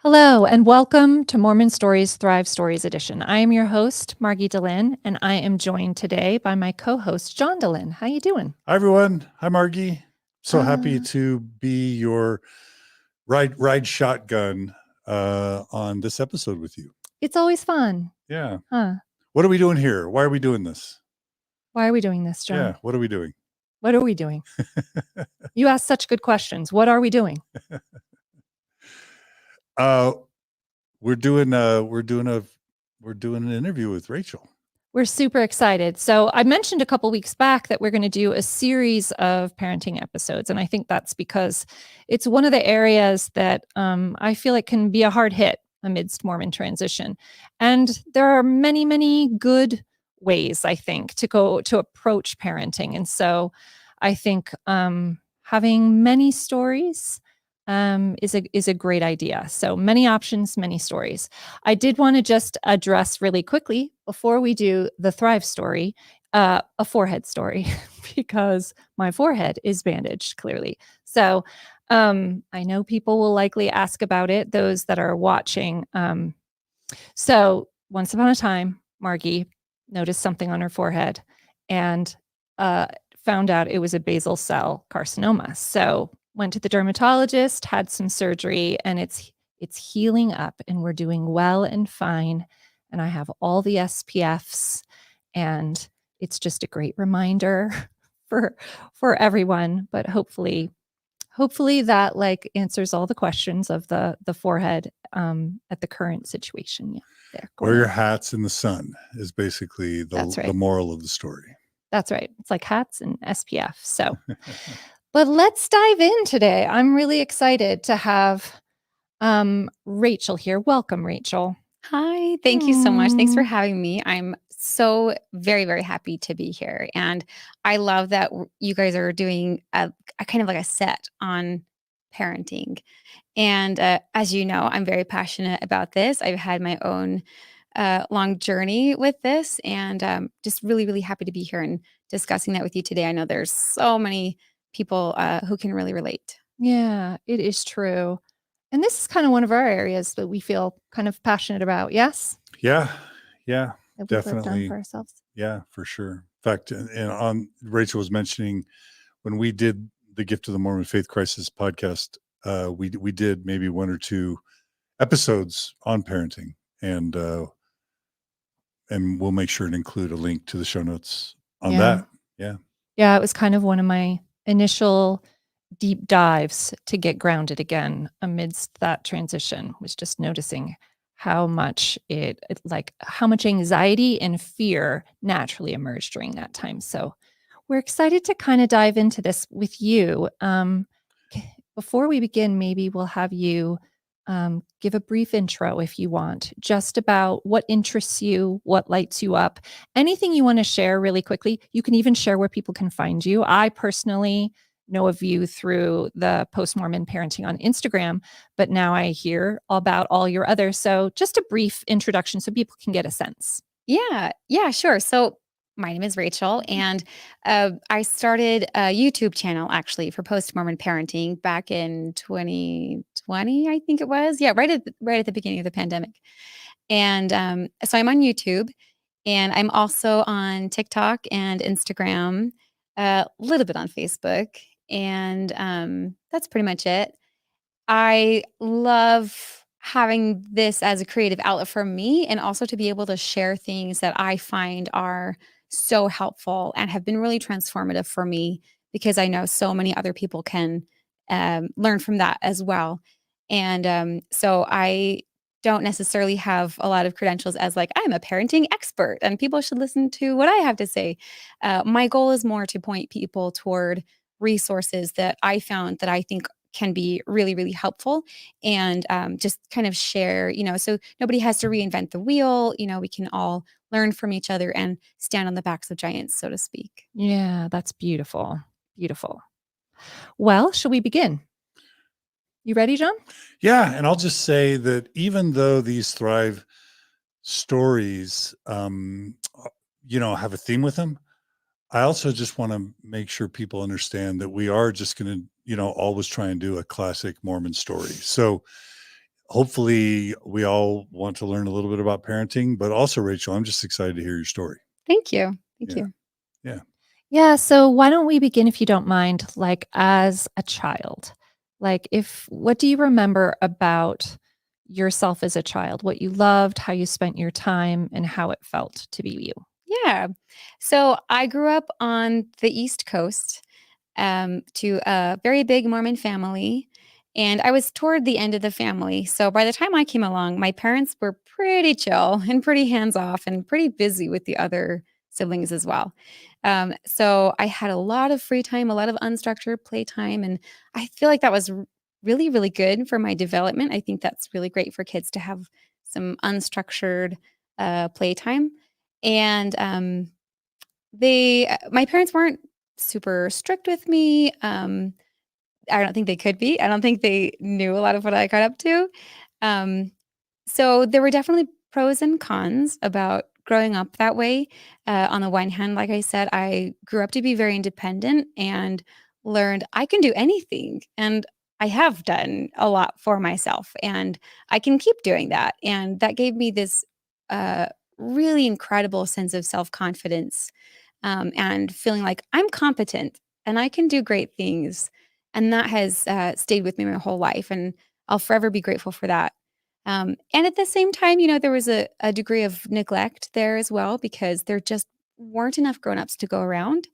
Hello, and welcome to Mormon Stories Thrive Stories Edition. I am your host, Margi Delin, and I am joined today by my co-host, John Delin. How you doing? Hi, everyone. Hi, Margi. So happy Uh, to be your ride shotgun on this episode with you. It's always fun. Yeah. Huh? What are we doing here? Why are we doing this? Why are we doing this, John? Yeah. What are we doing? What are we doing? You ask such good questions. What are we doing? We're doing an interview with Rachel. We're super excited. So I mentioned a couple weeks back that we're going to do a series of parenting episodes. And I think that's because it's one of the areas that I feel like can be a hard hit amidst Mormon transition. And there are many, many good ways, I think, to approach parenting. And so I think having many stories is a great idea. So many options, many stories. I did want to just address really quickly before we do the Thrive story, a forehead story, because my forehead is bandaged clearly. So I know people will likely ask about it, those that are watching. So once upon a time, Margi noticed something on her forehead and found out it was a basal cell carcinoma. So went to the dermatologist, had some surgery, and it's healing up, and we're doing well and fine. And I have all the SPFs, and it's just a great reminder for everyone. But hopefully that like answers all the questions of the forehead at the current situation. Yeah, there. Wear your hats in the sun is basically the moral of the story. That's right. It's like hats and SPF. So, but let's dive in today. I'm really excited to have Rachel here. Welcome, Rachel. Hi, thank you so much. Thanks for having me. I'm so very, very happy to be here. And I love that you guys are doing a kind of like a set on parenting. And as you know, I'm very passionate about this. I've had my own long journey with this, and just really, really happy to be here and discussing that with you today. I know there's so many people who can really relate. Yeah, it is true. And this is kind of one of our areas that we feel kind of passionate about. Yes. Yeah, That we've lived on definitely. for ourselves. Yeah, for sure. In fact, and on Rachel was mentioning when we did the Gift of the Mormon Faith Crisis podcast, we did maybe one or two episodes on parenting, and we'll make sure to include a link to the show notes on that. Yeah, it was kind of one of my initial deep dives to get grounded again amidst that transition, was just noticing how much how much anxiety and fear naturally emerged during that time. So we're excited to kind of dive into this with you. Before we begin, maybe we'll have you give a brief intro, if you want, just about what interests you, what lights you up, anything you want to share really quickly. You can even share where people can find you. I personally know of you through the Post-Mormon Parenting on Instagram, but now I hear about all your others. So just a brief introduction so people can get a sense. Yeah, sure. So my name is Rachel, and I started a YouTube channel actually for Post-Mormon Parenting back in 2020, I think it was. Yeah, right at the beginning of the pandemic. And so I'm on YouTube, and I'm also on TikTok and Instagram, a little bit on Facebook, and that's pretty much it. I love having this as a creative outlet for me, and also to be able to share things that I find are so helpful and have been really transformative for me, because I know so many other people can learn from that as well. And so I don't necessarily have a lot of credentials as like I'm a parenting expert and people should listen to what I have to say. My goal is more to point people toward resources that I found that I think can be really, really helpful, and just kind of share, so nobody has to reinvent the wheel. We can all learn from each other and stand on the backs of giants, so to speak. Yeah, that's beautiful. Beautiful. Well, shall we begin? You ready, John? Yeah. And I'll just say that even though these Thrive stories, have a theme with them, I also just want to make sure people understand that we are just going to, always try and do a classic Mormon story. So hopefully we all want to learn a little bit about parenting, but also, Rachel, I'm just excited to hear your story. Thank you. Thank Yeah. you. Yeah. Yeah. So why don't we begin, if you don't mind, like as a child? Like, what do you remember about yourself as a child? What you loved, how you spent your time, and how it felt to be you? Yeah. So I grew up on the East Coast to a very big Mormon family. And I was toward the end of the family. So by the time I came along, my parents were pretty chill and pretty hands off and pretty busy with the other siblings as well. So I had a lot of free time, a lot of unstructured playtime. And I feel like that was really, really good for my development. I think that's really great for kids to have some unstructured playtime. And my parents weren't super strict with me. I don't think they could be. I don't think they knew a lot of what I got up to. Um, so there were definitely pros and cons about growing up that way. On the one hand, like I said, I grew up to be very independent and learned I can do anything. And I have done a lot for myself, and I can keep doing that. And that gave me this uh, really incredible sense of self confidence and feeling like I'm competent and I can do great things. And that has stayed with me my whole life. And I'll forever be grateful for that. And at the same time, there was a degree of neglect there as well, because there just weren't enough grown-ups to go around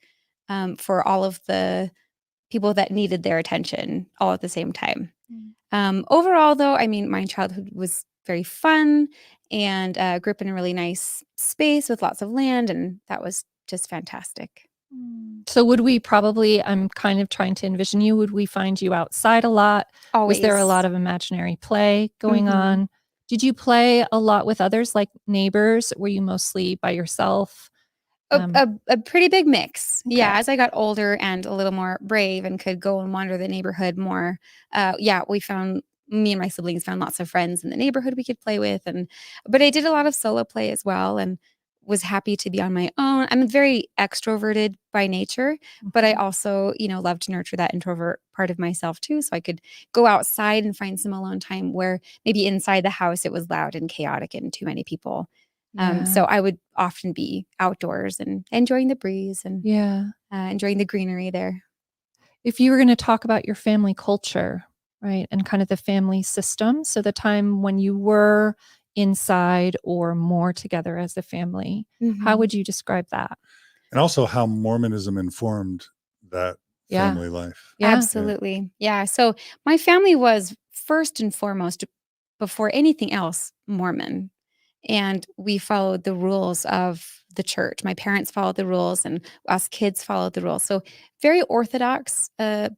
for all of the people that needed their attention all at the same time. Overall, though, I mean, my childhood was very fun and grew up in a really nice space with lots of land, and that was just fantastic. So would we probably, I'm kind of trying to envision you, would we find you outside a lot? Was there a lot Always. of imaginary play going Mhm. on? Did you play a lot with others, like neighbors? Were you mostly by yourself? A a pretty big mix. Yeah, Okay. as I got older and a little more brave and could go and wander the neighborhood more, yeah, me and my siblings found lots of friends in the neighborhood we could play with, but I did a lot of solo play as well and was happy to be on my own. I'm very extroverted by nature, but I Mhm. also, love to nurture that introvert part of myself too, so I could go outside and find some alone time where maybe inside the house it was loud and chaotic and too many people. Yeah. So I would often be outdoors and enjoying the breeze and Yeah. enjoying the greenery there. If you were going to talk about your family culture, right, and kind of the family system, so the time when you were inside or more together as a family, how Mhm. would you describe that? And also how Mormonism informed that Yeah. family life. Yeah. Yeah. Absolutely. Yeah. So my family was first and foremost, before anything else, Mormon. And we followed the rules of the church. My parents followed the rules, and us kids followed the rules. So very orthodox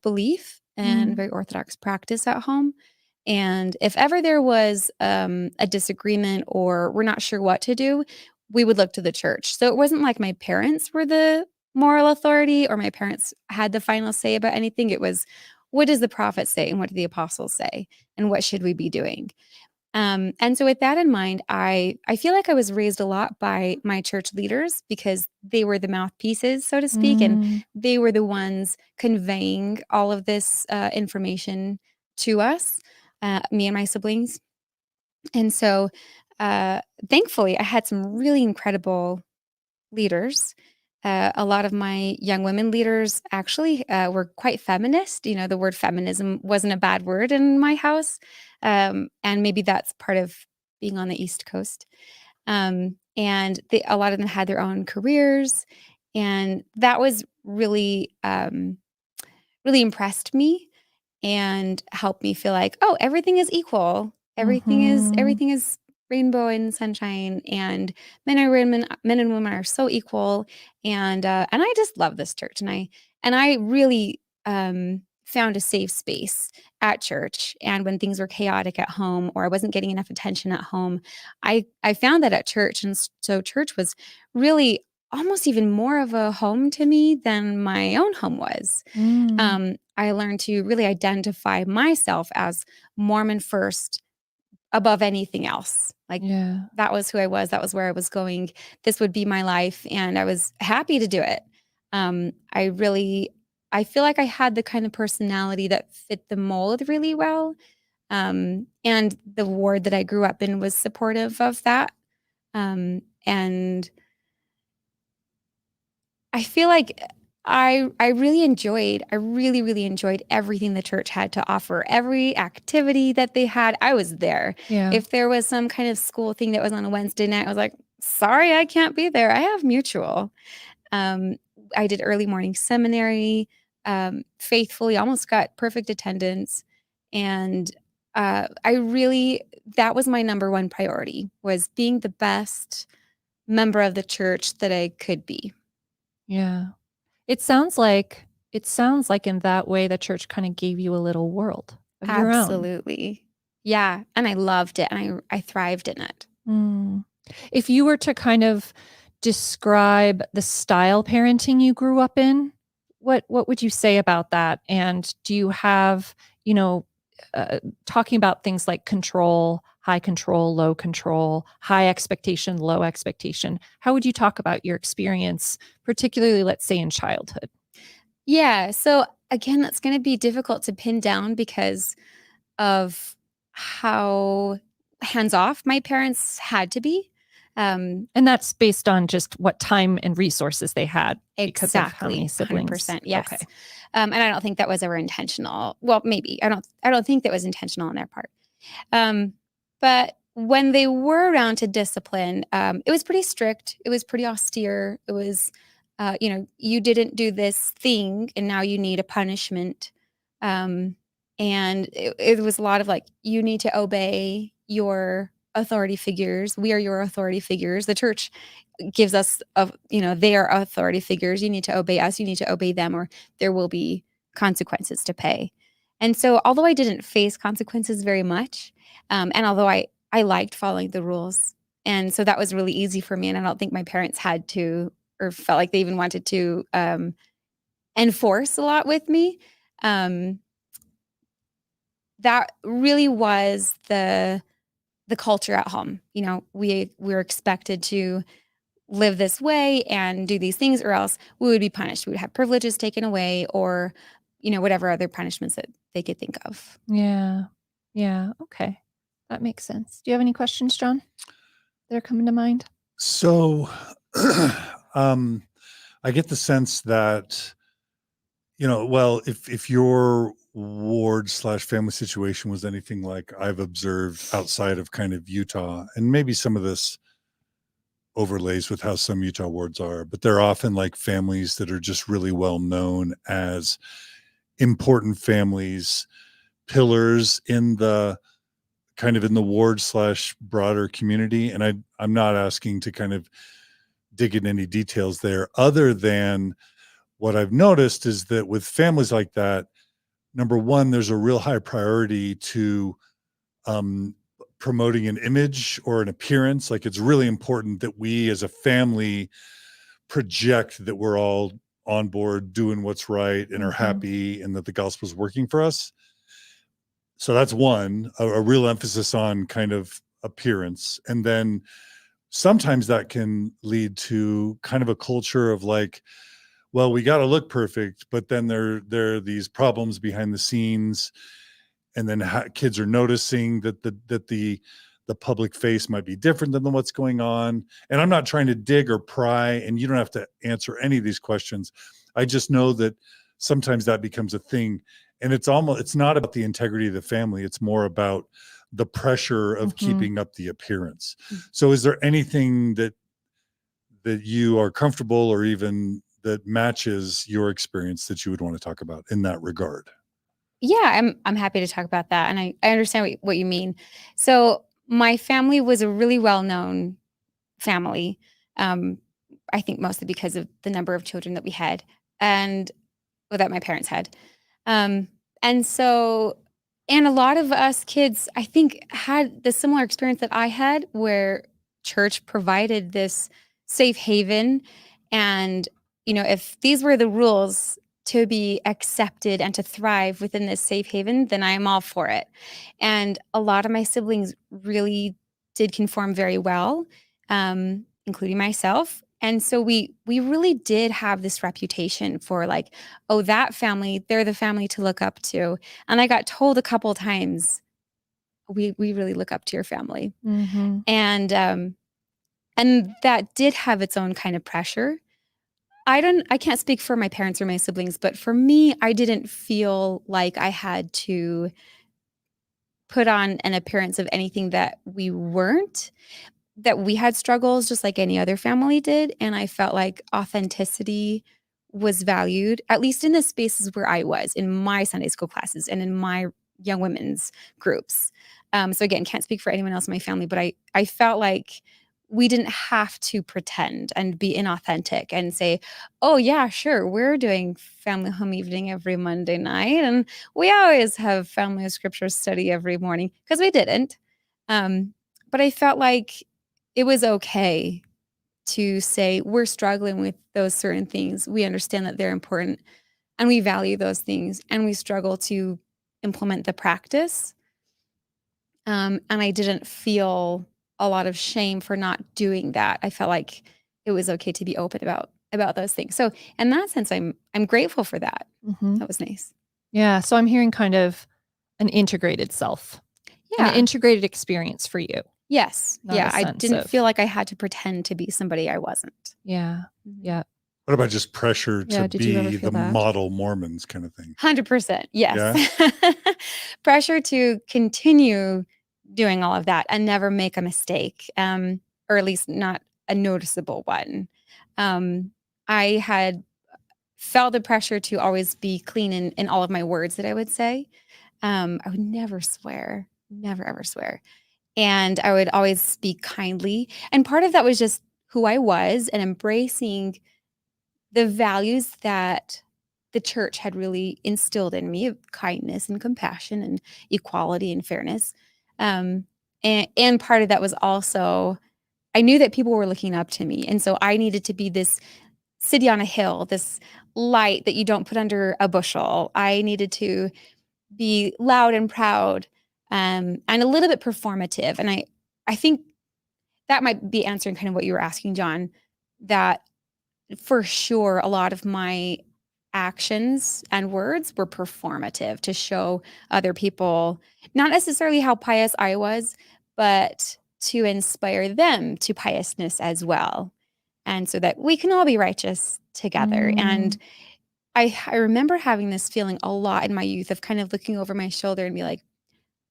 belief and Mm. very orthodox practice at home. And if ever there was a disagreement or we're not sure what to do, we would look to the church. So it wasn't like my parents were the moral authority or my parents had the final say about anything. It was, what does the prophet say and what do the apostles say and what should we be doing? And so with that in mind, I feel like I was raised a lot by my church leaders because they were the mouthpieces, so to speak, and Mm. they were the ones conveying all of this information to us, me and my siblings. And so, uh, thankfully, I had some really incredible leaders. A lot of my young women leaders actually were quite feminist. The word feminism wasn't a bad word in my house. And maybe that's part of being on the East Coast. And a lot of them had their own careers. And that was really, really impressed me and help me feel like, oh, everything is equal. Mhm. Everything is rainbow and sunshine, and men and women are so equal. And I just love this church, and I really found a safe space at church. And when things were chaotic at home or I wasn't getting enough attention at home, I found that at church, and so church was really almost even more of a home to me than my own home was. Mm. I learned to really identify myself as Mormon first above anything else. Like Yeah. that was who I was. That was where I was going. This would be my life. And I was happy to do it. I feel like I had the kind of personality that fit the mold really well. And the ward that I grew up in was supportive of that. And I feel like I really really enjoyed everything the church had to offer. Every activity that they had, I was there. Yeah. If there was some kind of school thing that was on a Wednesday night, I was like, sorry, I can't be there. I have mutual. I did early morning seminary, faithfully, almost got perfect attendance. And that was my number one priority, was being the best member of the church that I could be. Yeah. It sounds like in that way the church kind of gave you a little world of your own. Absolutely. Yeah. And I loved it. And I thrived in it. Mm. If you were to kind of describe the style parenting you grew up in, what would you say about that? And do you have, talking about things like high control, low control, high expectation, low expectation, how would you talk about your experience, particularly, let's say, in childhood? Yeah. So again, that's going to be difficult to pin down because of how hands off my parents had to be. And that's based on just what time and resources they had because of how many Exactly, siblings. 100%. Yes. Okay. And I don't think that was ever intentional. Well, maybe. I don't think that was intentional on their part. But when they were around to discipline, it was pretty strict. It was pretty austere. It was, you didn't do this thing and now you need a punishment. And it was a lot of like, you need to obey your authority figures. We are your authority figures. The church gives us, they are authority figures. You need to obey us. You need to obey them, or there will be consequences to pay. And so, although I didn't face consequences very much, and although I liked following the rules, and so that was really easy for me, and I don't think my parents had to or felt like they even wanted to enforce a lot with me. That really was the culture at home. We're expected to live this way and do these things, or else we would be punished. We would have privileges taken away, or whatever other punishments that they could think of. Yeah. Yeah. Okay. That makes sense. Do you have any questions, John, that are coming to mind? So, I get the sense that, well, if your ward/family situation was anything like I've observed outside of kind of Utah, and maybe some of this overlays with how some Utah wards are, but they're often like families that are just really well known as important families, pillars in the kind of in the ward/broader community. And I'm not asking to kind of dig in any details there, other than what I've noticed is that with families like that, number one, there's a real high priority to promoting an image or an appearance. Like, it's really important that we as a family project that we're all on board doing what's right and are happy, and that the gospel is working for us. So that's one, a real emphasis on kind of appearance. And then sometimes that can lead to kind of a culture of like, well, we got to look perfect, but then there are these problems behind the scenes, and then kids are noticing that the public face might be different than what's going on. And I'm not trying to dig or pry, and you don't have to answer any of these questions. I just know that sometimes that becomes a thing, and it's not about the integrity of the family. It's more about the pressure of keeping up the appearance. So is there anything that you are comfortable, or even that matches your experience, that you would want to talk about in that regard? Yeah, I'm happy to talk about that. And I understand what you mean. So my family was a really well-known family. I think mostly because of the number of children that we had, and that my parents had. And so, and a lot of us kids, I think, had the similar experience that I had, where church provided this safe haven. And, if these were the rules to be accepted and to thrive within this safe haven, then I am all for it. And a lot of my siblings really did conform very well, including myself. And so we really did have this reputation for like, oh, that family, they're the family to look up to. And I got told a couple times, we really look up to your family. Mhm. And that did have its own kind of pressure. I can't speak for my parents or my siblings, but for me, I didn't feel like I had to put on an appearance of anything that we weren't, that we had struggles just like any other family did. And I felt like authenticity was valued, at least in the spaces where I was, in my Sunday school classes and in my young women's groups. So again, can't speak for anyone else in my family, but I felt like we didn't have to pretend and be inauthentic and say, oh yeah, sure, we're doing family home evening every Monday night. And we always have family scripture study every morning, because we didn't. But I felt like it was okay to say we're struggling with those certain things. We understand that they're important and we value those things, and we struggle to implement the practice. And I didn't feel a lot of shame for not doing that. I felt like it was okay to be open about those things. So in that sense, I'm grateful for that. Mhm. That was nice. Yeah, so I'm hearing kind of an integrated self, an Yeah. integrated experience for you. Yes. Not Yeah. a I sense didn't of feel like I had to pretend to be somebody I wasn't. Yeah. Mhm. Yeah. What about just pressure Yeah, to did you ever be feel the that? model Mormons kind of thing? 100%. Yes. Yeah. Pressure to continue doing all of that and never make a mistake, or at least not a noticeable one. I had felt the pressure to always be clean in all of my words that I would say. I would never swear, never ever swear. And I would always speak kindly. And part of that was just who I was and embracing the values that the church had really instilled in me of kindness and compassion and equality and fairness. And part of that was also, I knew that people were looking up to me. And so I needed to be this city on a hill, this light that you don't put under a bushel. I needed to be loud and proud, and a little bit performative. And I think that might be answering kind of what you were asking, John, that for sure a lot of my actions and words were performative to show other people not necessarily how pious I was, but to inspire them to piousness as well. And so that we can all be righteous together. And Mm. I remember having this feeling a lot in my youth of kind of looking over my shoulder and be like,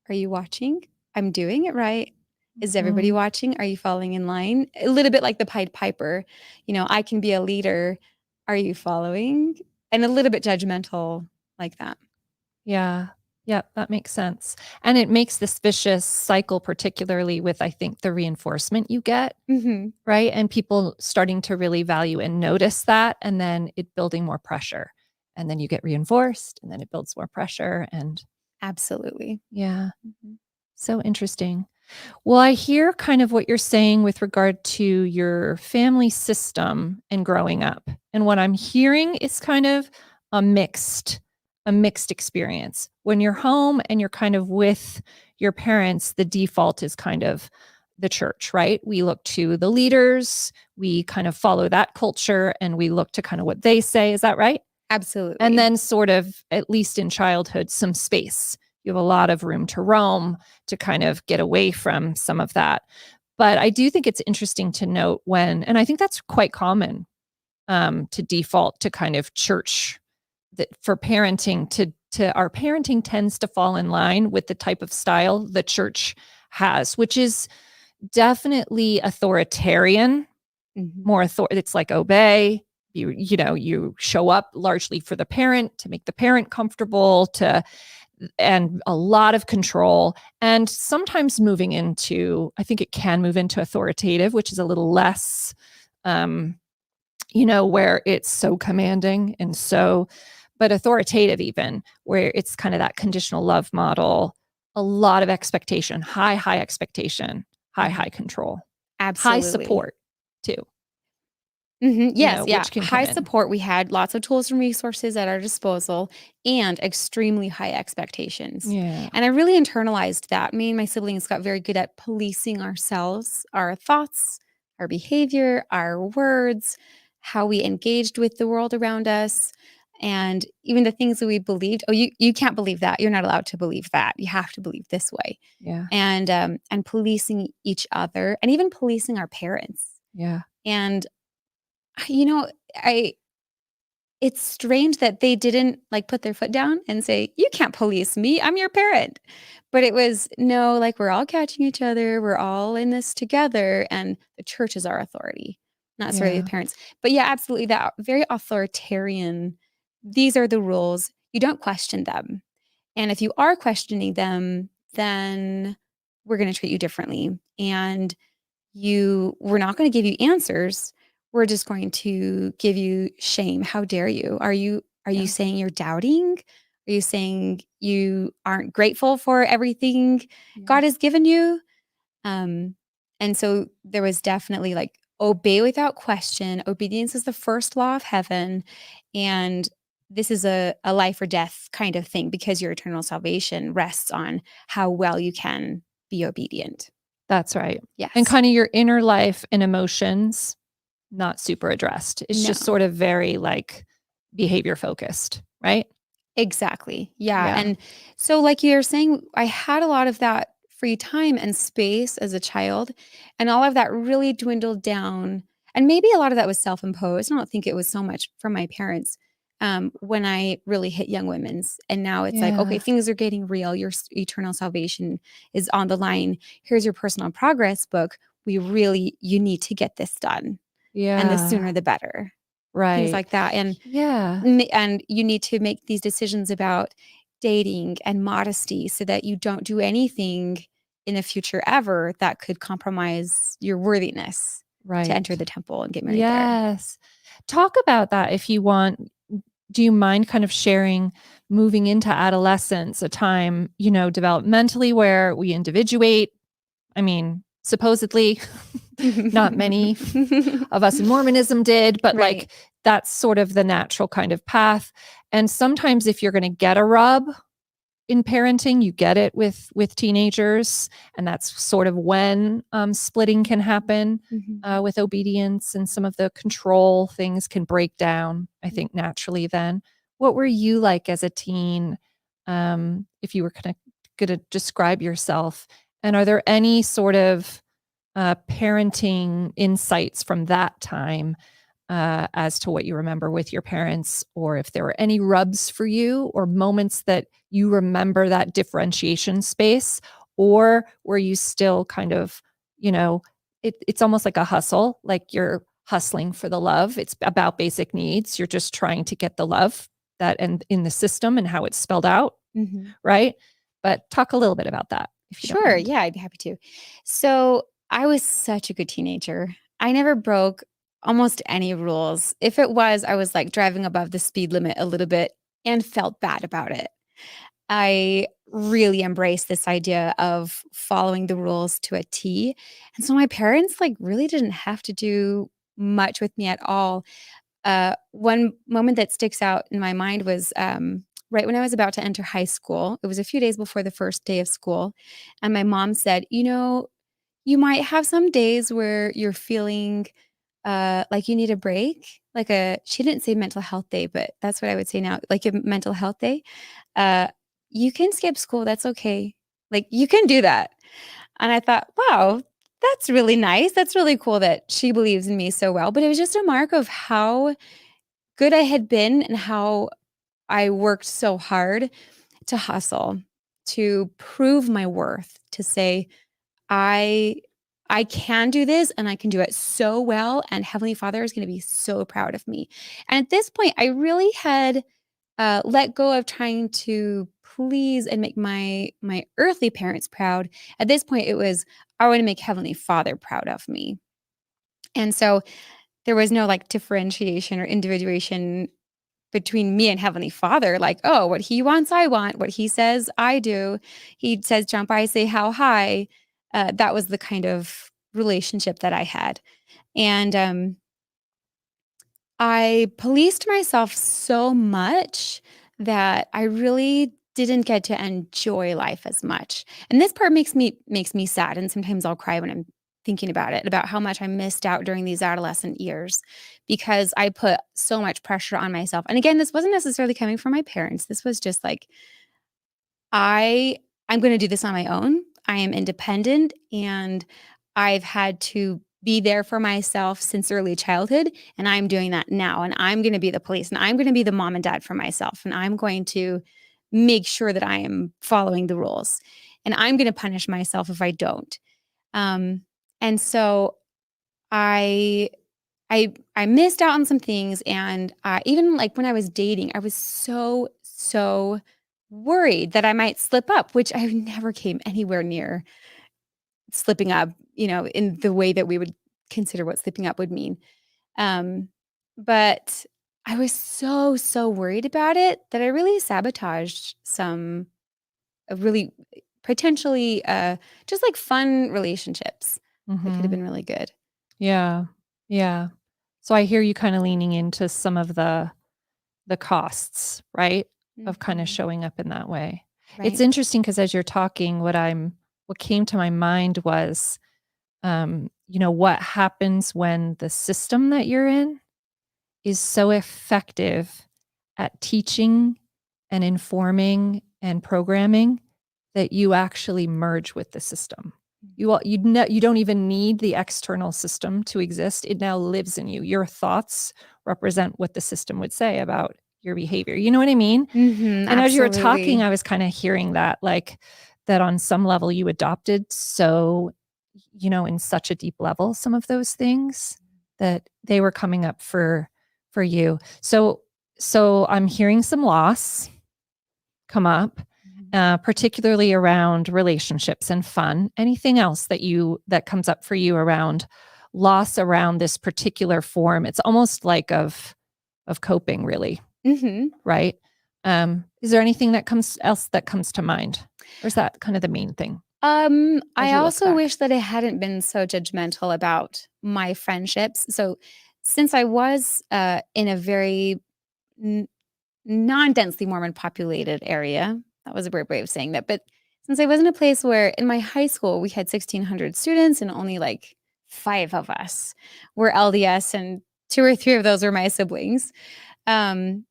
are you watching? I'm doing it right. Is everybody Mhm. watching? Are you falling in line? A little bit like the Pied Piper. I can be a leader. Are you following? And a little bit judgmental like that. Yeah. Yeah, that makes sense. And it makes this vicious cycle, particularly with, I think, the reinforcement you get, Mm-hmm. right? And people starting to really value and notice that, and then it building more pressure. And then you get reinforced, and then it builds more pressure. And Absolutely. yeah, Mm-hmm. so interesting. Well, I hear kind of what you're saying with regard to your family system and growing up. And what I'm hearing is kind of a mixed experience. When you're home and you're kind of with your parents, the default is kind of the church, right? We look to the leaders, we kind of follow that culture, and we look to kind of what they say. Is that right? Absolutely. And then sort of, at least in childhood, some space. You have a lot of room to roam, to kind of get away from some of that. But I do think it's interesting to note when, and I think that's quite common, to default to kind of church, that for parenting, to our parenting tends to fall in line with the type of style the church has, which is definitely authoritarian, Mhm. more it's like obey. You show up largely for the parent, to make the parent comfortable, and a lot of control, and sometimes moving into, I think it can move into authoritative, which is a little less, where it's so commanding and so, but authoritative even, where it's kind of that conditional love model, a lot of expectation, high expectation, high control, high Absolutely. support too. Mm-hmm. Yes, yeah. Which can come High in. support. We had lots of tools and resources at our disposal, and extremely high expectations. Yeah. And I really internalized that. Me and my siblings got very good at policing ourselves, our thoughts, our behavior, our words, how we engaged with the world around us. And even the things that we believed, oh, you can't believe that. You're not allowed to believe that. You have to believe this way. Yeah. And policing each other and even policing our parents. Yeah. And, I it's strange that they didn't like put their foot down and say, you can't police me. I'm your parent. But it was no, like we're all catching each other. We're all in this together. And the church is our authority, not necessarily Yeah. the parents. But yeah, absolutely. That very authoritarian. These are the rules. You don't question them. And if you are questioning them, then we're going to treat you differently. And we're not going to give you answers. We're just going to give you shame. How dare you? Are you Yeah. saying you're doubting? Are you saying you aren't grateful for everything Yeah. God has given you? And so there was definitely like obey without question. Obedience is the first law of heaven. And this is a life or death kind of thing because your eternal salvation rests on how well you can be obedient. That's right. Yes. And kind of your inner life and emotions, not super addressed. It's just No. sort of very like behavior focused, right? Exactly. Yeah. Yeah. And so, like you're saying, I had a lot of that free time and space as a child, and all of that really dwindled down. And maybe a lot of that was self imposed. I don't think it was so much from my parents when I really hit young women's. And now it's like, okay, Yeah. things are getting real. Your eternal salvation is on the line. Here's your personal progress book. You need to get this done. Yeah. And the sooner the better. Right. Things like that. Yeah. And you need to make these decisions about dating and modesty so that you don't do anything in the future ever that could compromise your worthiness Right. to enter the temple and get married there. Yes. Talk about that if you want. Do you mind kind of sharing moving into adolescence, a time, developmentally where we individuate? I mean, supposedly not many of us in Mormonism did, but Right. like that's sort of the natural kind of path. And sometimes if you're going to get a rub in parenting, you get it with teenagers, and that's sort of when splitting can happen with obedience, and some of the control things can break down, I think, naturally then. What were you like as a teen, if you were going to describe yourself? And are there any sort of parenting insights from that time as to what you remember with your parents, or if there were any rubs for you or moments that you remember that differentiation space, or were you still kind of, it's almost like a hustle, like you're hustling for the love. It's about basic needs. You're just trying to get the love that and in the system and how it's spelled out. Right. But talk a little bit about that. If you don't Sure. mind. Yeah, I'd be happy to. So I was such a good teenager. I never broke almost any rules. If it was, I was like driving above the speed limit a little bit and felt bad about it. I really embraced this idea of following the rules to a T. And so my parents like really didn't have to do much with me at all. One moment that sticks out in my mind was right when I was about to enter high school. It was a few days before the first day of school. And my mom said, you might have some days where you're feeling like you need a break. She didn't say mental health day, but that's what I would say now, like a mental health day. Uh, you can skip school. That's okay. Like you can do that. And I thought, wow, that's really nice. That's really cool that she believes in me so well. But it was just a mark of how good I had been and how I worked so hard to hustle, to prove my worth, to say, I can do this and I can do it so well. And Heavenly Father is going to be so proud of me. And at this point, I really had let go of trying to please and make my earthly parents proud. At this point, it was I want to make Heavenly Father proud of me. And so there was no like differentiation or individuation between me and Heavenly Father. Like, oh, what he wants, I want. What he says, I do. He says, jump, I say, how high. That was the kind of relationship that I had. And I policed myself so much that I really didn't get to enjoy life as much. And this part makes me sad. And sometimes I'll cry when I'm thinking about it, about how much I missed out during these adolescent years because I put so much pressure on myself. And again, this wasn't necessarily coming from my parents. This was just like, I'm going to do this on my own. I am independent and I've had to be there for myself since early childhood. And I'm doing that now. And I'm going to be the police and I'm going to be the mom and dad for myself. And I'm going to make sure that I am following the rules. And I'm going to punish myself if I don't. And so I missed out on some things. And even like when I was dating, I was so worried that I might slip up, which I never came anywhere near slipping up, in the way that we would consider what slipping up would mean. But I was so worried about it that I really sabotaged some really potentially just like fun relationships that could have been really good. Yeah. Yeah. So I hear you kind of leaning into some of the costs, right? Of kind of Mhm. showing up in that way. Right. It's interesting because as you're talking, what came to my mind was, what happens when the system that you're in is so effective at teaching and informing and programming that you actually merge with the system. You don't even need the external system to exist. It now lives in you. Your thoughts represent what the system would say about your behavior. You know what I mean? Mhm, And as you were talking, absolutely. I was kind of hearing that, like that on some level you adopted so, in such a deep level, some of those things that they were coming up for you. So I'm hearing some loss come up, particularly around relationships and fun. Anything else that comes up for you around loss around this particular form? It's almost like of coping, really, Mhm. right? Is there anything else that comes to mind, or is that kind of the main thing? As I you look also back? wish that I hadn't been so judgmental about my friendships. So, since I was in a very non-densely Mormon populated area, that was a weird way of saying that, but since I was in a place where in my high school we had 1,600 students and only like 5 of us were LDS, and 2 or 3 of those were my siblings. Um,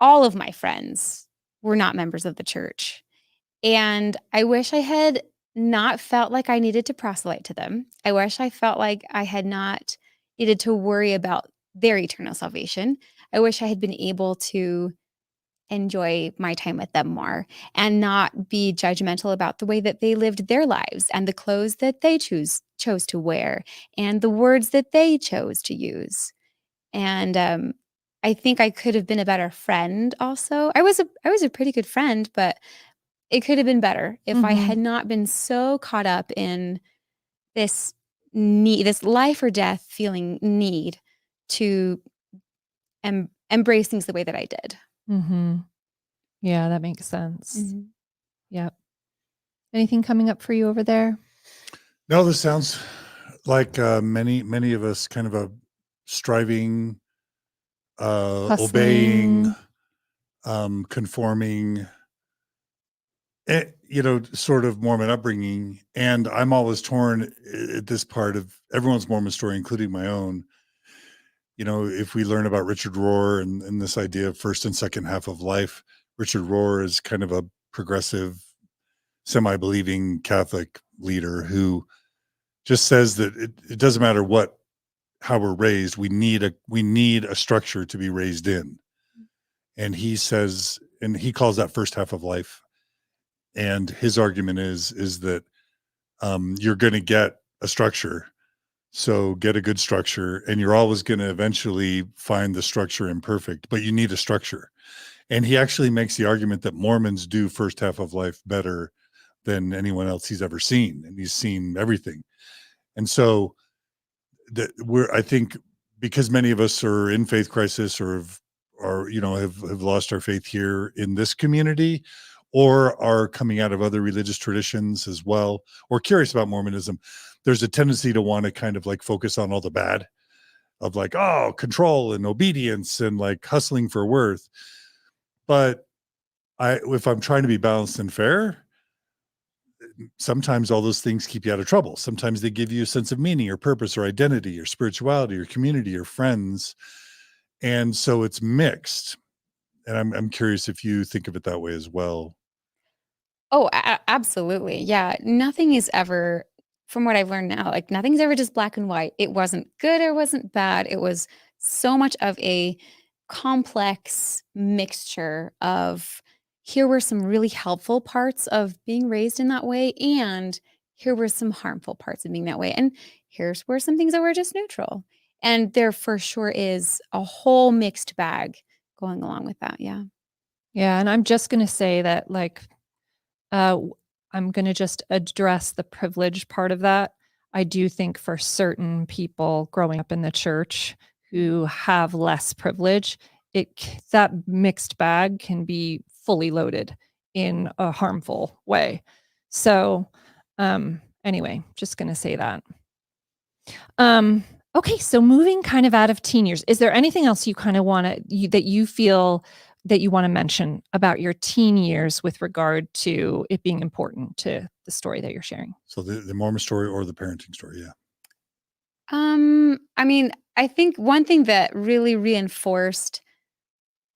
all of my friends were not members of the church. And I wish I had not felt like I needed to proselyte to them. I wish I felt like I had not needed to worry about their eternal salvation. I wish I had been able to enjoy my time with them more and not be judgmental about the way that they lived their lives and the clothes that they chose to wear and the words that they chose to use. And I think I could have been a better friend also. I was a pretty good friend, but it could have been better if I had not been so caught up in this need, this life or death feeling need to embrace things the way that I did. Mm-hmm. Yeah, that makes sense. Mhm. Yep. Anything coming up for you over there? No, this sounds like many of us kind of a striving, obeying, Hustling. conforming, sort of Mormon upbringing. And I'm always torn at this part of everyone's Mormon story, including my own. If we learn about Richard Rohr and this idea of first and second half of life, Richard Rohr is kind of a progressive, semi-believing Catholic leader who just says that it doesn't matter how we're raised, we need a structure to be raised in. And he says, and he calls that first half of life. And his argument is that you're going to get a structure. So get a good structure, and you're always going to eventually find the structure imperfect, but you need a structure. And he actually makes the argument that Mormons do first half of life better than anyone else he's ever seen. And he's seen everything. And so I think because many of us are in faith crisis or have lost our faith here in this community, or are coming out of other religious traditions as well, or curious about Mormonism, there's a tendency to want to kind of like focus on all the bad of like, oh, control and obedience and like hustling for worth. But if I'm trying to be balanced and fair, sometimes all those things keep you out of trouble. Sometimes they give you a sense of meaning or purpose or identity or spirituality or community or friends. And so it's mixed. And I'm curious if you think of it that way as well. Oh, absolutely. Yeah. Nothing is ever, from what I've learned now, like nothing's ever just black and white. It wasn't good or wasn't bad. It was so much of a complex mixture of here were some really helpful parts of being raised in that way, and here were some harmful parts of being that way. And here's where some things that were just neutral. And there for sure is a whole mixed bag going along with that. Yeah. Yeah. And I'm just going to say that, like, I'm going to just address the privilege part of that. I do think for certain people growing up in the church who have less privilege, that mixed bag can be fully loaded in a harmful way. So, anyway, just going to say that. Okay, so moving kind of out of teen years, is there anything else you kind of that you feel that you want to mention about your teen years with regard to it being important to the story that you're sharing? So the Mormon story or the parenting story. Yeah. I mean, I think one thing that really reinforced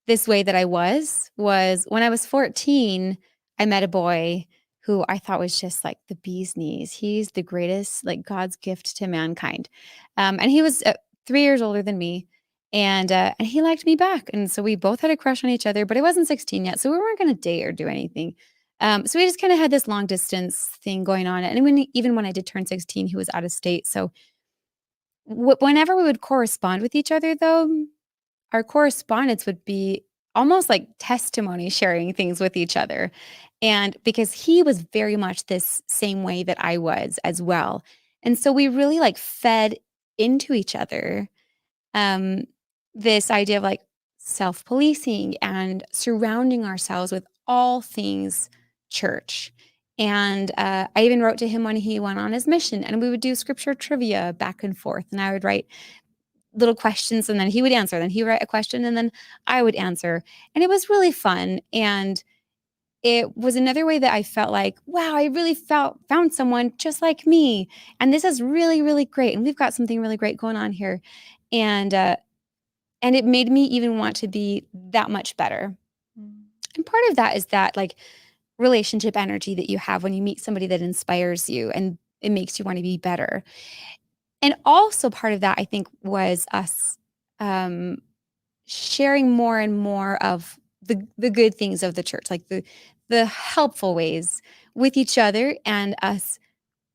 this way that I was when I was 14, I met a boy who I thought was just like the bee's knees. He's the greatest, like God's gift to mankind. And he was 3 years older than me. And he liked me back. And so we both had a crush on each other, but I wasn't 16 yet. So we weren't going to date or do anything. So we just kind of had this long distance thing going on. And even when I did turn 16, he was out of state. So whenever we would correspond with each other, though, our correspondence would be almost like testimony, sharing things with each other. And because he was very much this same way that I was as well. And so we really like fed into each other this idea of like self-policing and surrounding ourselves with all things church. And I even wrote to him when he went on his mission, and we would do scripture trivia back and forth. And I would write little questions, and then he would answer. Then he would write a question, and then I would answer. And it was really fun. And it was another way that I felt like, wow, I really found someone just like me. And this is really, really great. And we've got something really great going on here. And it made me even want to be that much better. And part of that is that like relationship energy that you have when you meet somebody that inspires you and it makes you want to be better. And also part of that, I think, was us sharing more and more of the good things of the church, like the helpful ways with each other, and us,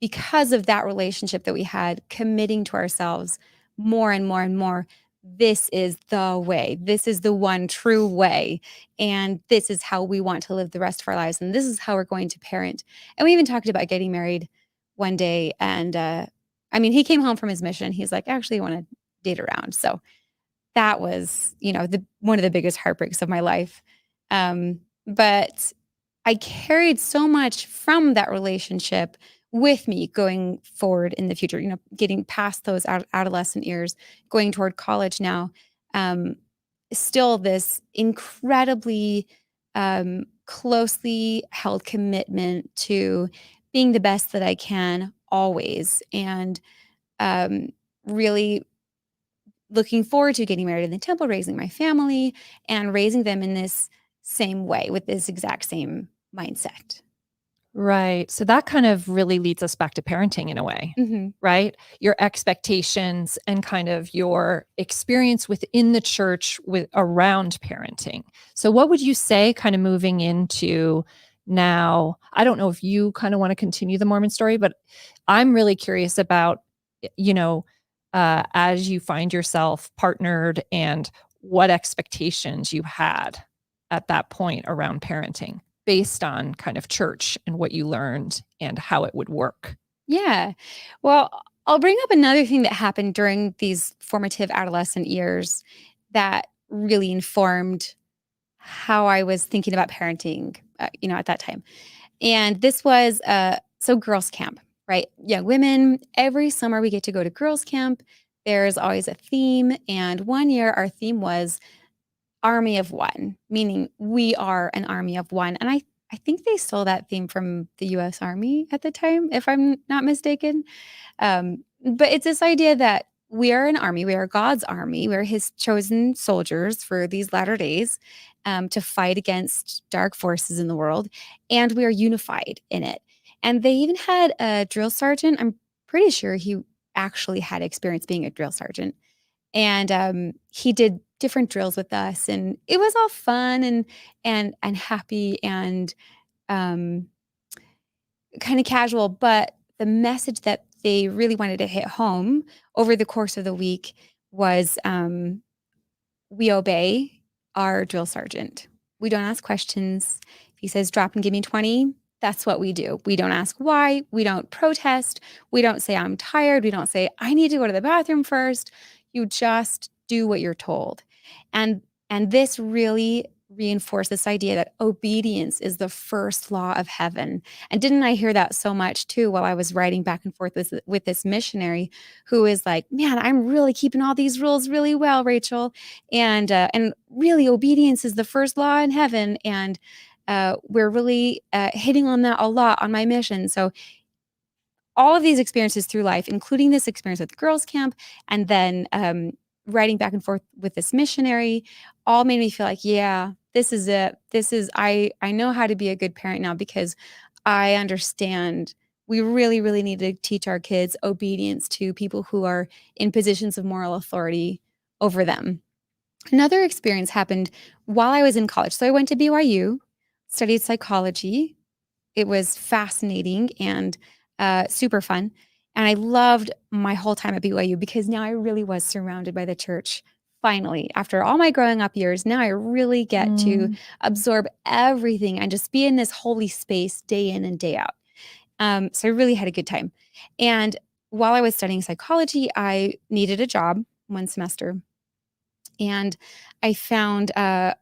because of that relationship that we had, committing to ourselves more and more and more. This is the way. This is the one true way. And this is how we want to live the rest of our lives. And this is how we're going to parent. And we even talked about getting married one day. And I mean, he came home from his mission. He's like, actually, I want to date around. So that was, one of the biggest heartbreaks of my life. But I carried so much from that relationship with me going forward in the future, getting past those adolescent years, going toward college now. Still this incredibly closely held commitment to being the best that I can always. And really looking forward to getting married in the temple, raising my family, and raising them in this same way with this exact same mindset. Right. So that kind of really leads us back to parenting in a way, right? Your expectations and kind of your experience within the church around parenting. So what would you say kind of moving into now? I don't know if you kind of want to continue the Mormon story, but I'm really curious about, as you find yourself partnered and what expectations you had at that point around parenting, based on kind of church and what you learned and how it would work. Yeah. Well, I'll bring up another thing that happened during these formative adolescent years that really informed how I was thinking about parenting, at that time. And this was, girls camp, right? Young women, every summer we get to go to girls camp. There's always a theme. And one year our theme was Army of One, meaning we are an army of one. And I I think they stole that theme from the US Army at the time, if I'm not mistaken. But it's this idea that we are an army, we are God's army, we're his chosen soldiers for these latter days, to fight against dark forces in the world, and we are unified in it. And they even had a drill sergeant. I'm pretty sure he actually had experience being a drill sergeant. And he did different drills with us, and it was all fun and happy and um, kind of casual. But the message that they really wanted to hit home over the course of the week was we obey our drill sergeant. We don't ask questions. If he says drop and give me 20, that's what we do. We don't ask why. We don't protest. We don't say I'm tired. We don't say I need to go to the bathroom first. You just do what you're told. And this really reinforced this idea that obedience is the first law of heaven. And didn't I hear that so much too while I was writing back and forth with this missionary who is like, man, I'm really keeping all these rules really well, Rachel. And really obedience is the first law in heaven. And we're really hitting on that a lot on my mission. So all of these experiences through life, including this experience at the girls' camp, and then writing back and forth with this missionary, all made me feel like, yeah, this is it. I know how to be a good parent now because I understand we really, really need to teach our kids obedience to people who are in positions of moral authority over them. Another experience happened while I was in college. So I went to BYU, studied psychology. It was fascinating and super fun. And I loved my whole time at BYU because now I really was surrounded by the church. Finally, after all my growing up years, now I really get to absorb everything and just be in this holy space day in and day out. So I really had a good time. And while I was studying psychology, I needed a job one semester. And I found a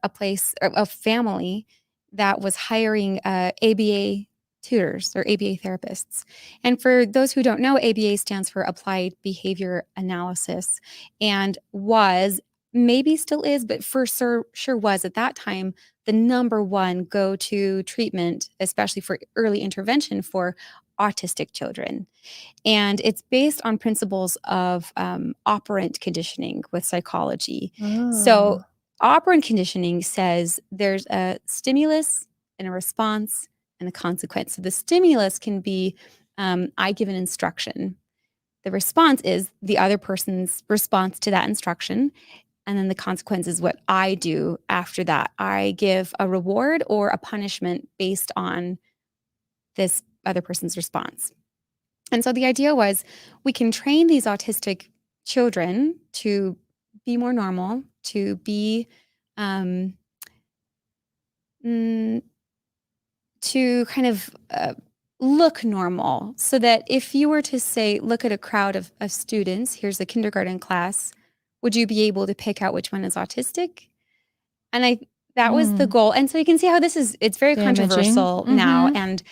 family that was hiring ABA tutors or ABA therapists. And for those who don't know, ABA stands for Applied Behavior Analysis, and was, maybe still is, but for sure was at that time, the number one go-to treatment, especially for early intervention for autistic children. And it's based on principles of operant conditioning with psychology. So operant conditioning says there's a stimulus and a response and a consequence. So the stimulus can be, I give an instruction. The response is the other person's response to that instruction. And then the consequence is what I do after that. I give a reward or a punishment based on this other person's response. And so the idea was we can train these autistic children to be more normal, to be to kind of look normal, so that if you were to say, look at a crowd of students, here's a kindergarten class, would you be able to pick out which one is autistic? And that was the goal. And so you can see how it's very Damaging. controversial now. And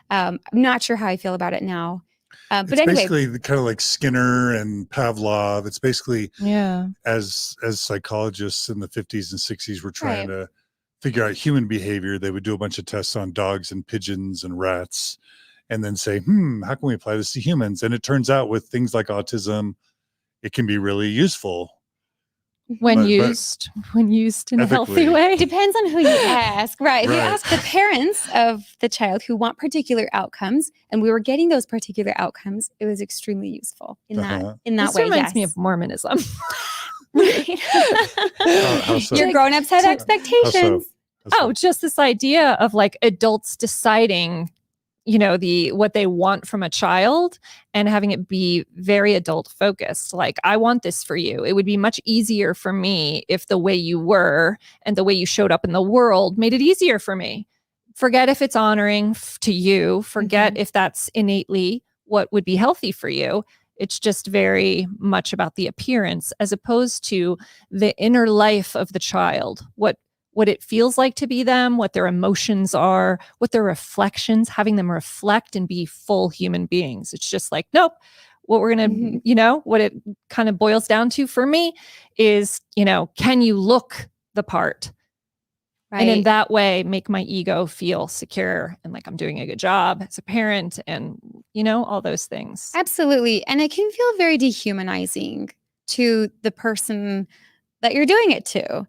I'm not sure how I feel about it now. But it's anyway, basically kind of like Skinner and Pavlov. It's basically, Yeah. as psychologists in the 50s and 60s were trying to figure out human behavior, they would do a bunch of tests on dogs and pigeons and rats, and then say, how can we apply this to humans? And it turns out with things like autism, it can be really useful. When used in a healthy ethically. way. Depends on who you ask. Right. If you Right. ask the parents of the child who want particular outcomes, and we were getting those particular outcomes, it was extremely useful in that This way. reminds me of Mormonism. How so? Your grown-ups had expectations. How so? Just this idea of like adults deciding, what they want from a child and having it be very adult focused. Like, I want this for you. It would be much easier for me if the way you were and the way you showed up in the world made it easier for me. Forget if it's honoring to you. Forget if that's innately what would be healthy for you. It's just very much about the appearance as opposed to the inner life of the child. What it feels like to be them, what their emotions are, what their reflections, having them reflect and be full human beings. It's just like, nope. What we're going to, what it kind of boils down to for me is, can you look the part? Right. And in that way, make my ego feel secure and like I'm doing a good job as a parent and, all those things. Absolutely. And it can feel very dehumanizing to the person that you're doing it to.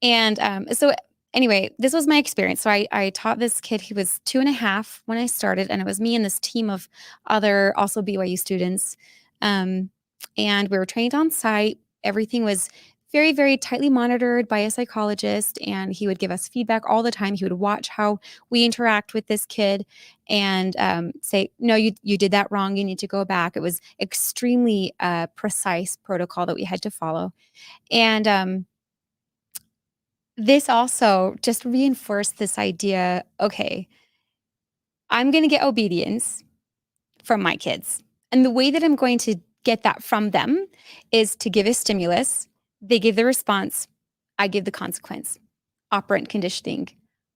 And so anyway, this was my experience. So I taught this kid, he was 2.5 when I started, and it was me and this team of other also BYU students. And we were trained on site. Everything was very, very tightly monitored by a psychologist, and he would give us feedback all the time. He would watch how we interact with this kid and say, no, you did that wrong. You need to go back. It was extremely precise protocol that we had to follow. And this also just reinforced this idea, okay, I'm going to get obedience from my kids. And the way that I'm going to get that from them is to give a stimulus. They give the response. I give the consequence. Operant conditioning.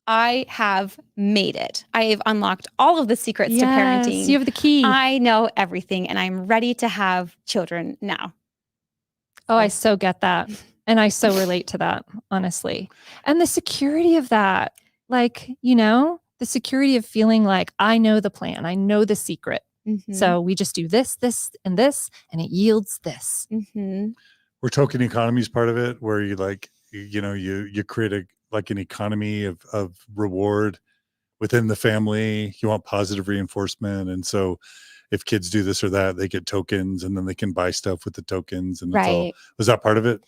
I have made it. I have unlocked all of the secrets to parenting. You have the key. I know everything, and I'm ready to have children now. Oh, I so get that. And I so relate to that, honestly. And the security of that, like, the security of feeling like I know the plan, I know the secret. Mm-hmm. So we just do this, and it yields this. Mm-hmm. Where token economy is part of it, where you you create an economy of reward within the family. You want positive reinforcement. And so if kids do this or that, they get tokens and then they can buy stuff with the tokens. And that's all. Was that part of it?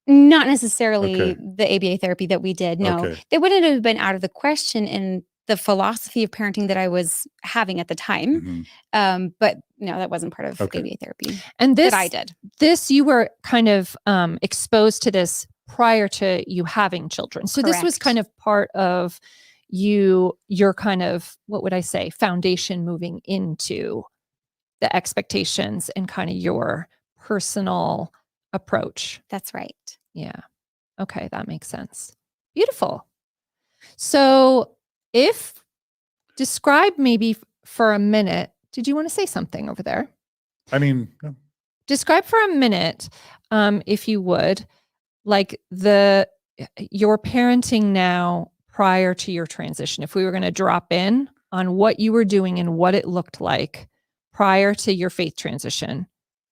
Not necessarily Okay. the ABA therapy that we did. No, Okay. They wouldn't have been out of the question in the philosophy of parenting that I was having at the time. Mm-hmm. But no, that wasn't part of Okay. ABA therapy. And this, that I did. This, you were kind of exposed to this prior to you having children. So This was Correct. kind of part of your kind of, what would I say, foundation moving into the expectations and kind of your personal approach. That's right. Yeah. Okay. That makes sense. Beautiful. So describe maybe for a minute, did you want to say something over there? I mean, no. Describe for a minute, if you would, like your parenting now prior to your transition. If we were going to drop in on what you were doing and what it looked like prior to your faith transition,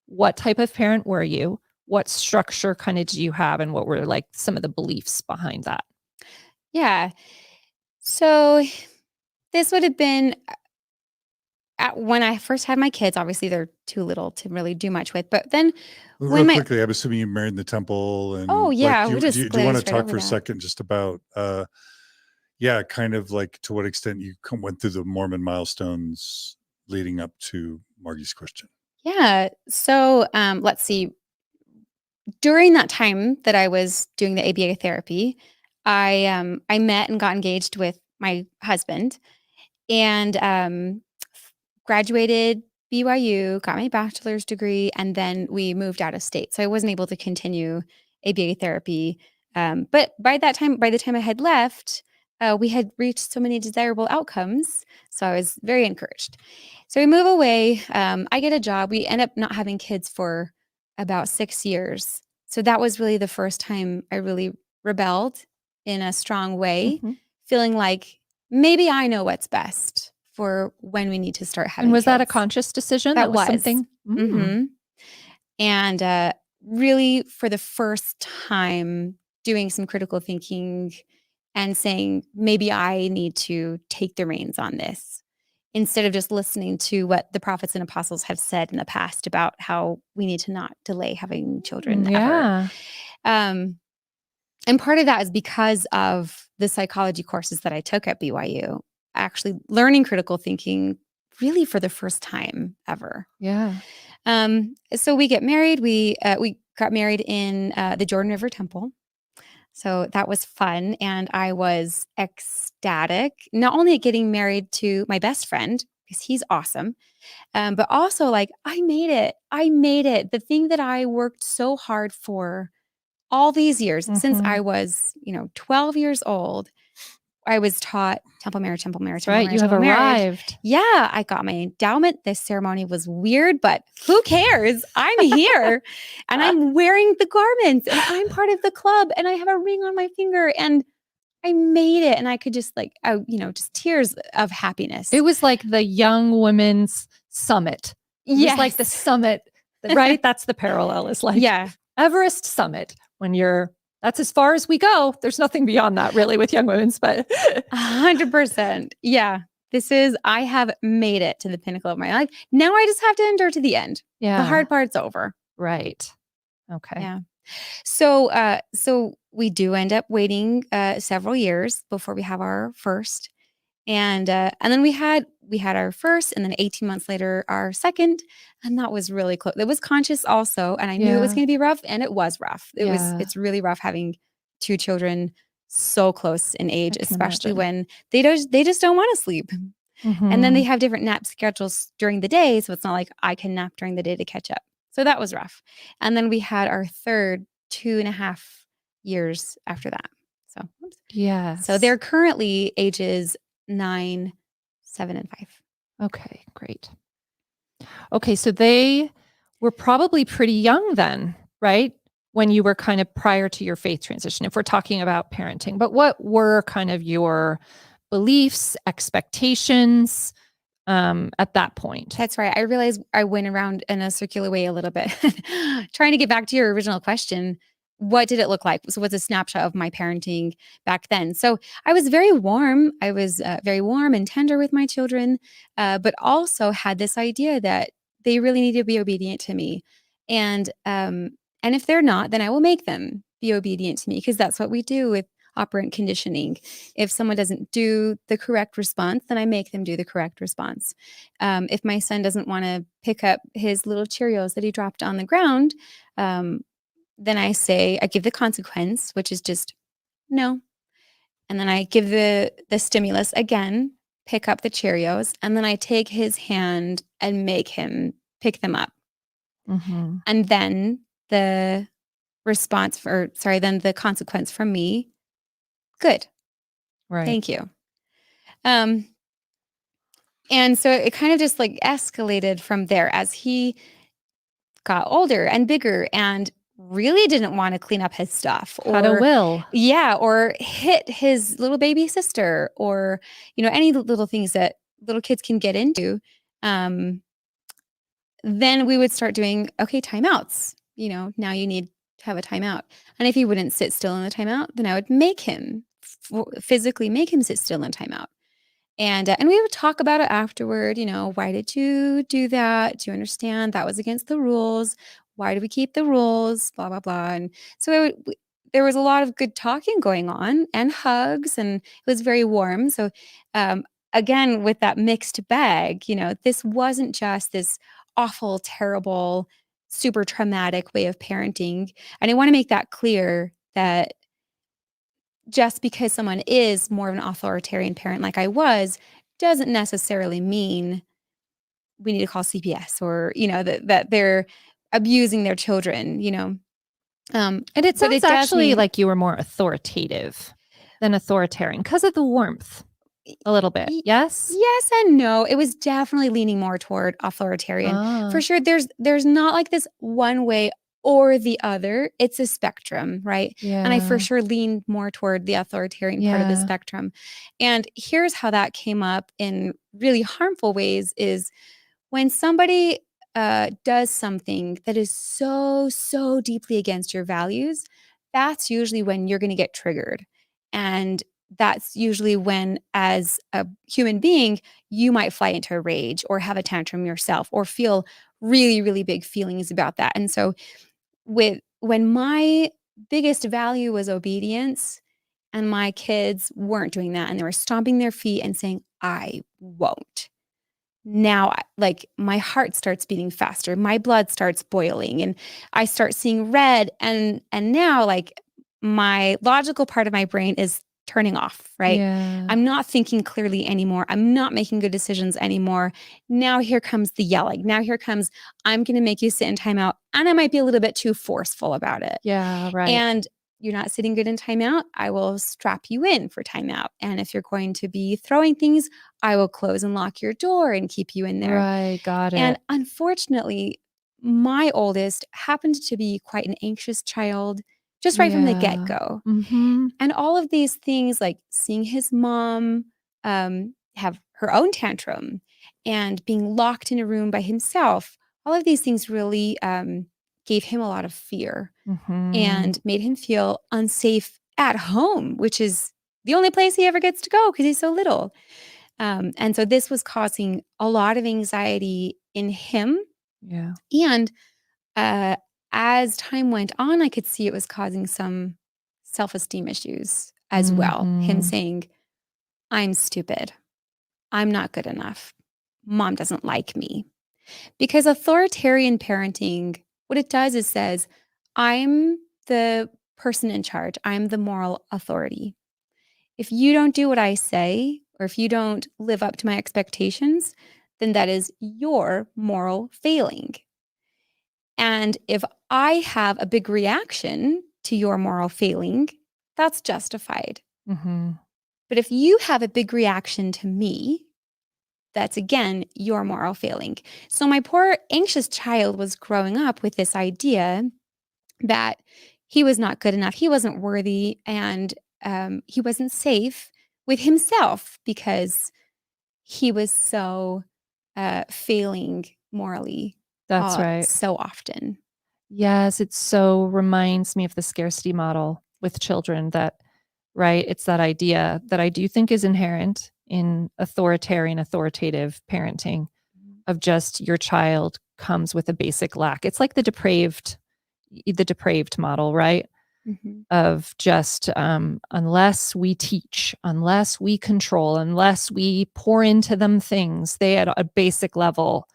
what type of parent were you? What structure kind of do you have? And what were like some of the beliefs behind that? Yeah. So this would have been when I first had my kids. Obviously, they're too little to really do much with. But then real quickly, I'm assuming you married in the temple. And oh, yeah. do you want to talk for a second just about, kind of like to what extent you went through the Mormon milestones leading up to Margi's question? Yeah. So let's see. During that time that I was doing the ABA therapy, I met and got engaged with my husband, and graduated BYU, got my bachelor's degree, and then we moved out of state. So I wasn't able to continue ABA therapy. But by the time I had left, we had reached so many desirable outcomes. So I was very encouraged. So we move away. I get a job. We end up not having kids for about 6 years. So that was really the first time I really rebelled in a strong way, feeling like maybe I know what's best for when we need to start having And was kids. that a conscious decision? That was something? And really for the first time doing some critical thinking and saying, maybe I need to take the reins on this instead of just listening to what the prophets and apostles have said in the past about how we need to not delay having children ever. And part of that is because of the psychology courses that I took at BYU, actually learning critical thinking really for the first time ever. Yeah. So we get married. We got married in the Jordan River Temple. So that was fun. And I was ecstatic, not only at getting married to my best friend, because he's awesome, but also like, I made it. I made it. The thing that I worked so hard for all these years, since I was, 12 years old, I was taught temple marriage, temple marriage, temple marriage. You have arrived. Yeah, I got my endowment. This ceremony was weird, but who cares? I'm here and I'm wearing the garments and I'm part of the club and I have a ring on my finger and I made it. And I could just like, just tears of happiness. It was like the young women's summit. It was like the Yes. summit, right? That's the parallel. Is like Yeah. Everest summit when that's as far as we go. There's nothing beyond that really with young women's, but 100%. Yeah. I have made it to the pinnacle of my life. Now I just have to endure to the end. yeah. The hard part's over. Right. Okay. Yeah. So we do end up waiting several years before we have our first. And then we had our first, and then 18 months later, our second. And that was really close. It was conscious also. And I knew it was Yeah. going to be rough, and it was rough. It's really rough having two children so close in age, especially when they just don't want to sleep. And then they have different nap schedules during the day. So it's not like I can nap during the day to catch up. So that was rough. And then we had our third 2.5 years after that. So, yeah. So they're currently ages 9, 7, and 5. Okay, great. Okay, so they were probably pretty young then, right? When you were kind of prior to your faith transition, if we're talking about parenting. But what were kind of your beliefs, expectations at that point? That's right. I realized I went around in a circular way a little bit. Trying to get back to your original question, what did it look like? So what's a snapshot of my parenting back then? So I was very warm. I was very warm and tender with my children, but also had this idea that they really need to be obedient to me. And if they're not, then I will make them be obedient to me, because that's what we do with operant conditioning. If someone doesn't do the correct response, then I make them do the correct response. If my son doesn't want to pick up his little Cheerios that he dropped on the ground, then I give the consequence, which is just no. And then I give the stimulus again, pick up the Cheerios, and then I take his hand and make him pick them up. Mm-hmm. And then the consequence from me, good. Right. Thank you. And so it kind of just like escalated from there as he got older and bigger and really didn't want to clean up his stuff, or Had a will. Yeah, or hit his little baby sister, or any little things that little kids can get into. Then we would start doing timeouts. Now you need to have a timeout. And if he wouldn't sit still in the timeout, then I would make him physically make him sit still in timeout. And we would talk about it afterward. Why did you do that? Do you understand that was against the rules? Why do we keep the rules? Blah, blah, blah. And so there was a lot of good talking going on, and hugs, and it was very warm. So again, with that mixed bag, this wasn't just this awful, terrible, super traumatic way of parenting. And I want to make that clear, that just because someone is more of an authoritarian parent like I was, doesn't necessarily mean we need to call CPS, or, that they're abusing their children, And it sounds actually like you were more authoritative than authoritarian because of the warmth a little bit. Yes? Yes and no. It was definitely leaning more toward authoritarian. For sure, there's not like this one way or the other. It's a spectrum, right? Yeah. And I for sure leaned more toward the authoritarian part of the spectrum. And here's how that came up in really harmful ways is when somebody does something that is so, so deeply against your values, that's usually when you're going to get triggered. And that's usually when, as a human being, you might fly into a rage or have a tantrum yourself or feel really, really big feelings about that. And so when my biggest value was obedience, and my kids weren't doing that, and they were stomping their feet and saying, I won't. Now, like, my heart starts beating faster, my blood starts boiling, and I start seeing red. And now, like, my logical part of my brain is turning off, right? Yeah. I'm not thinking clearly anymore. I'm not making good decisions anymore. Now here comes the yelling. Now here comes, I'm going to make you sit in timeout. And I might be a little bit too forceful about it. Yeah, right. And you're not sitting good in timeout, I will strap you in for timeout. And if you're going to be throwing things, I will close and lock your door and keep you in there. Right, got it. And unfortunately, my oldest happened to be quite an anxious child, just right from the Yeah. get-go. Mhm. And all of these things, like seeing his mom have her own tantrum and being locked in a room by himself, all of these things really gave him a lot of fear Mhm. and made him feel unsafe at home, which is the only place he ever gets to go because he's so little. And so this was causing a lot of anxiety in him. Yeah. And uh, as time went on, I could see it was causing some self-esteem issues as well. Him Mhm. saying, I'm stupid. I'm not good enough. Mom doesn't like me. Because authoritarian parenting, what it does is says, I'm the person in charge. I'm the moral authority. If you don't do what I say, or if you don't live up to my expectations, then that is your moral failing. And if I have a big reaction to your moral failing, that's justified. Mhm. But if you have a big reaction to me, that's again your moral failing. So my poor anxious child was growing up with this idea that he was not good enough, he wasn't worthy, and he wasn't safe with himself because he was so failing morally That's right. so often. Yes, it so reminds me of the scarcity model with children that, right? It's that idea that I do think is inherent in authoritative parenting of just your child comes with a basic lack. It's like the depraved model, right? Mm-hmm. Of just unless we teach, unless we control, unless we pour into them things, they at a basic level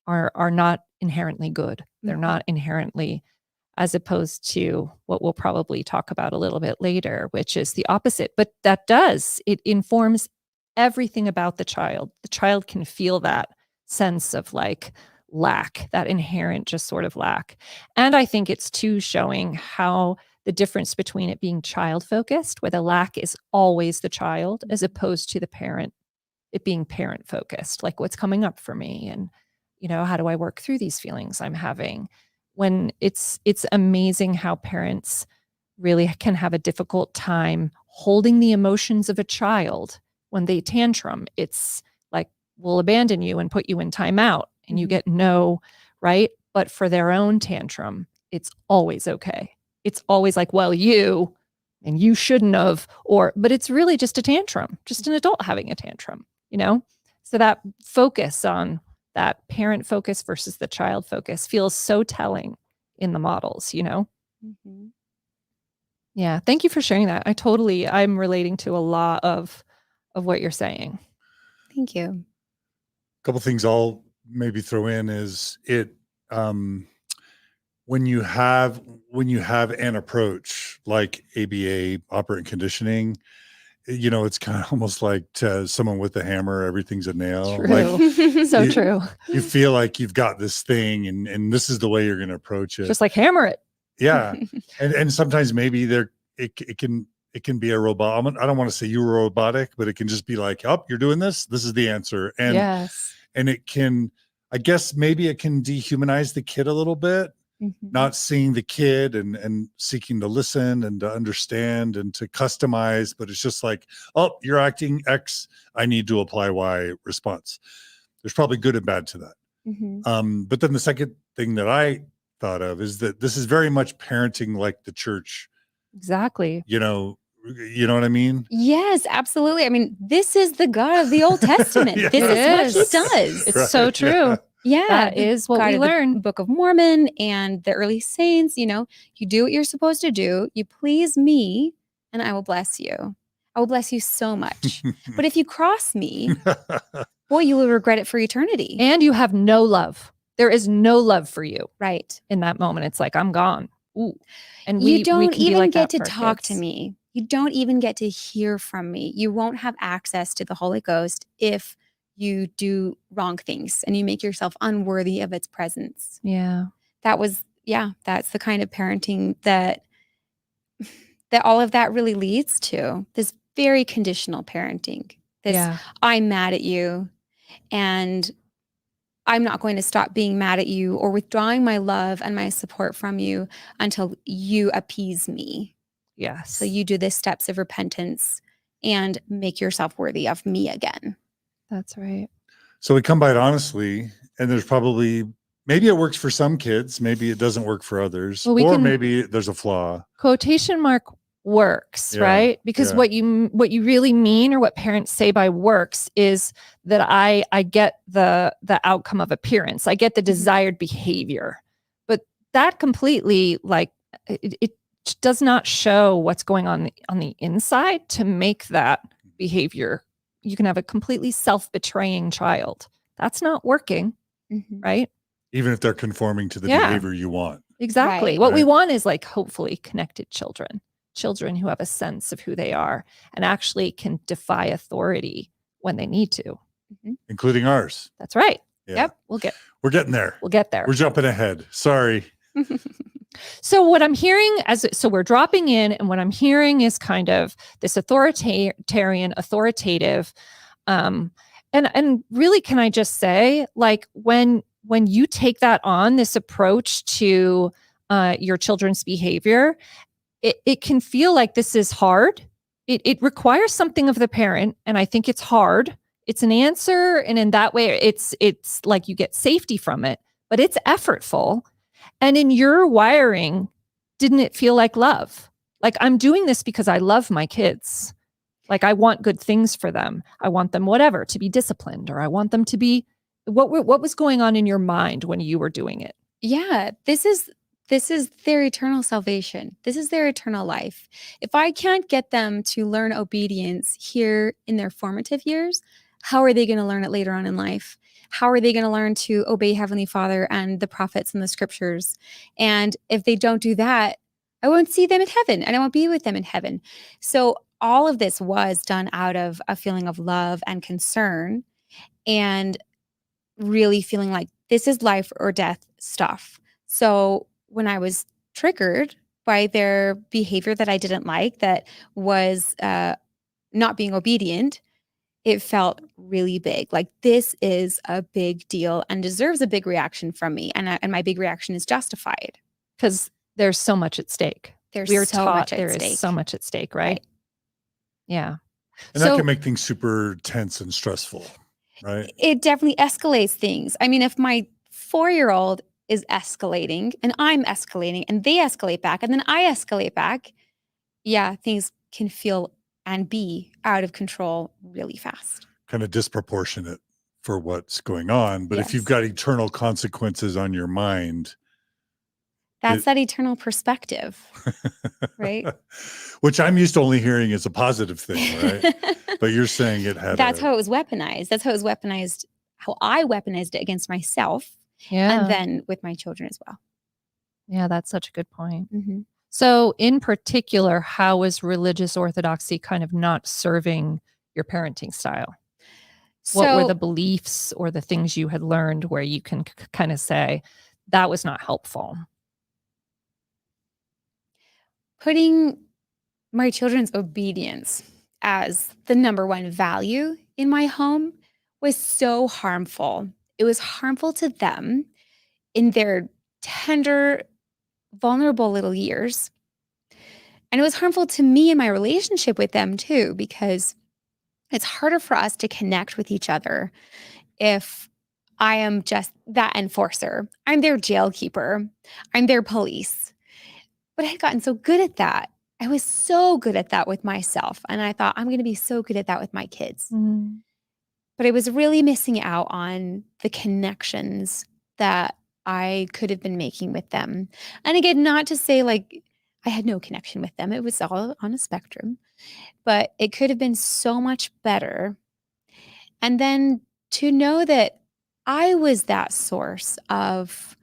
are not inherently good. They're Mm-hmm. not inherently, as opposed to what we'll probably talk about a little bit later, which is the opposite. But it informs everything about the child. The child can feel that sense of like lack, that inherent just sort of lack. And I think it's too showing how the difference between it being child focused, where the lack is always the child, as opposed to the parent, it being parent focused, like what's coming up for me and how do I work through these feelings I'm having. When it's amazing how parents really can have a difficult time holding the emotions of a child when they tantrum. It's like, we'll abandon you and put you in timeout and you Mhm. get no, right? But for their own tantrum, it's always okay. It's always like, well, you shouldn't have, but it's really just a tantrum, just an adult having a tantrum, So that focus on that parent focus versus the child focus feels so telling in the models. Mhm. Yeah. Thank you for sharing that. I'm relating to a lot of what you're saying. Thank you. A couple things I'll maybe throw in is um, when you have an approach like ABA, operant conditioning, it's kind of almost like to someone with a hammer, everything's a nail. True. Like So you, true. you feel like you've got this thing and this is the way you're going to approach it. Just like hammer it. Yeah. And sometimes maybe it can be a robot. I don't want to say you're robotic, but it can just be like, oh, you're doing this. This is the answer. Yes. And it can, I guess maybe it can dehumanize the kid a little bit, Mhm. not seeing the kid and seeking to listen and to understand and to customize, but it's just like, oh, you're acting X, I need to apply Y response. There's probably good and bad to that. Mhm. But then the second thing that I thought of is that this is very much parenting like the church. Exactly. You know what I mean? Yes, absolutely. I mean, this is the God of the Old Testament. Yeah. This It is what he is. does. It's so Right, true. yeah. Yeah, That the is what God we of the learn. Book of Mormon and the early saints, you do what you're supposed to do. You please me, and I will bless you. I will bless you so much. But if you cross me, boy, you will regret it for eternity. And you have no love. There is no love for you Right. in that moment. It's like, I'm gone. Ooh. And You we don't can be even like get that to for our talk to kids. me. You don't even get to hear from me. You won't have access to the Holy Ghost if you do wrong things and you make yourself unworthy of its presence. Yeah. That's the kind of parenting that all of that really leads to. This very conditional parenting. This Yeah. I'm mad at you and I'm not going to stop being mad at you or withdrawing my love and my support from you until you appease me. Yes. So you do the steps of repentance and make yourself worthy of me again. That's right. So we come by it honestly, and there's probably, maybe it works for some kids, maybe it doesn't work for others, Well, we or can- maybe there's a flaw. Quotation mark works, Yeah, right? Because yeah. what you really mean, or what parents say by works, is that I get the outcome of appearance. I get the desired behavior. But that completely, like, it does not show what's going on the inside to make that behavior. You can have a completely self-betraying child. That's not working, right? Even if they're conforming to the Yeah. behavior you want. Exactly. Right. What we Right. want is like hopefully connected children who have a sense of who they are and actually can defy authority when they need to. Including ours. That's right. Yeah. Yep. We're getting there. We'll get there. We're jumping ahead. Sorry. So what I'm hearing so we're dropping in, and what I'm hearing is kind of this authoritarian, authoritative, and really, can I just say, like, when you take that on, this approach to your children's behavior, it can feel like this is hard. It requires something of the parent, and I think it's hard. It's an answer, and in that way, it's like you get safety from it, but it's effortful. And in your wiring, didn't it feel like love? Like, I'm doing this because I love my kids. Like, I want good things for them. I want them, whatever, to be disciplined, or I want them to be. What was going on in your mind when you were doing it? Yeah, this is their eternal salvation. This is their eternal life. If I can't get them to learn obedience here in their formative years, how are they going to learn it later on in life? How are they going to learn to obey Heavenly Father and the prophets and the scriptures? And if they don't do that, I won't see them in heaven, and I won't be with them in heaven. So all of this was done out of a feeling of love and concern, and really feeling like this is life or death stuff. So when I was triggered by their behavior that I didn't like, that was not being obedient, it felt really big. Like, this is a big deal and deserves a big reaction from me. And my big reaction is justified. Because there's so much at stake. There's We are so taught much at there stake. is so much at stake, right? Yeah. And that can make things super tense and stressful, right? It definitely escalates things. I mean, if my 4-year-old is escalating and I'm escalating and they escalate back and then I escalate back, yeah, things can feel and be out of control really fast. Kind of disproportionate for what's going on. But if you've Yes. got eternal consequences on your mind, That's that eternal perspective, right? which I'm used to only hearing as a positive thing, right? But you're saying it had That's how it was weaponized. That's how it was weaponized, how I weaponized it against myself Yeah. and then with my children as well. Yeah, that's such a good point. Mm-hmm. So in particular, how is religious orthodoxy kind of not serving your parenting style? What were the beliefs or the things you had learned where you can kind of say that was not helpful? Putting my children's obedience as the number one value in my home was so harmful. It was harmful to them in their tender, vulnerable little years. And it was harmful to me in my relationship with them too, because it's harder for us to connect with each other if I am just that enforcer. I'm their jailkeeper. I'm their police. But I had gotten so good at that. I was so good at that with myself. And I thought, I'm going to be so good at that with my kids. Mm. But I was really missing out on the connections that I could have been making with them. And again, not to say like I had no connection with them. It was all on a spectrum, but it could have been so much better. And then to know that I was that source of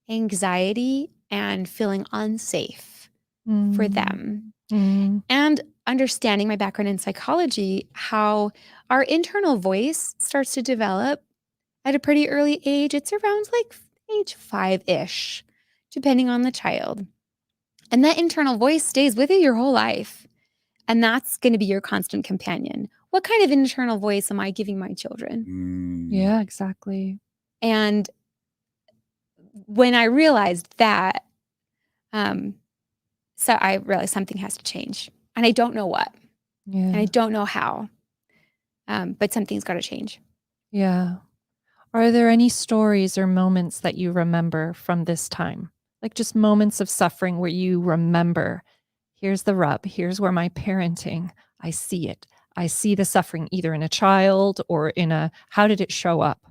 anxiety and feeling unsafe for them. Mm. And understanding my background in psychology, how our internal voice starts to develop at a pretty early age. It's around like age 5-ish, depending on the child. And that internal voice stays with you your whole life. And that's going to be your constant companion. What kind of internal voice am I giving my children? Mm. Yeah, exactly. And when I realized that, so I realized something has to change, and I don't know what, and I Yeah. don't know how, but something's got to change. Yeah. Are there any stories or moments that you remember from this time? Like just moments of suffering where you remember, here's the rub, here's where my parenting, I see it. I see the suffering either in a child or in how did it show up?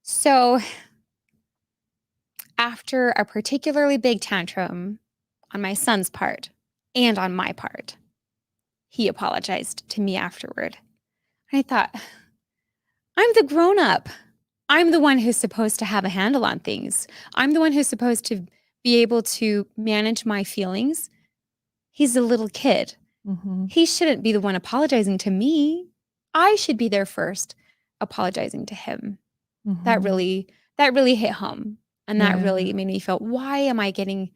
So after a particularly big tantrum on my son's part and on my part, he apologized to me afterward. And I thought, I'm the grown up. I'm the one who's supposed to have a handle on things. I'm the one who's supposed to be able to manage my feelings. He's a little kid. Mm-hmm. He shouldn't be the one apologizing to me. I should be there first, apologizing to him. That Mm-hmm. really hit home. And that really Yeah. made me feel, why am I getting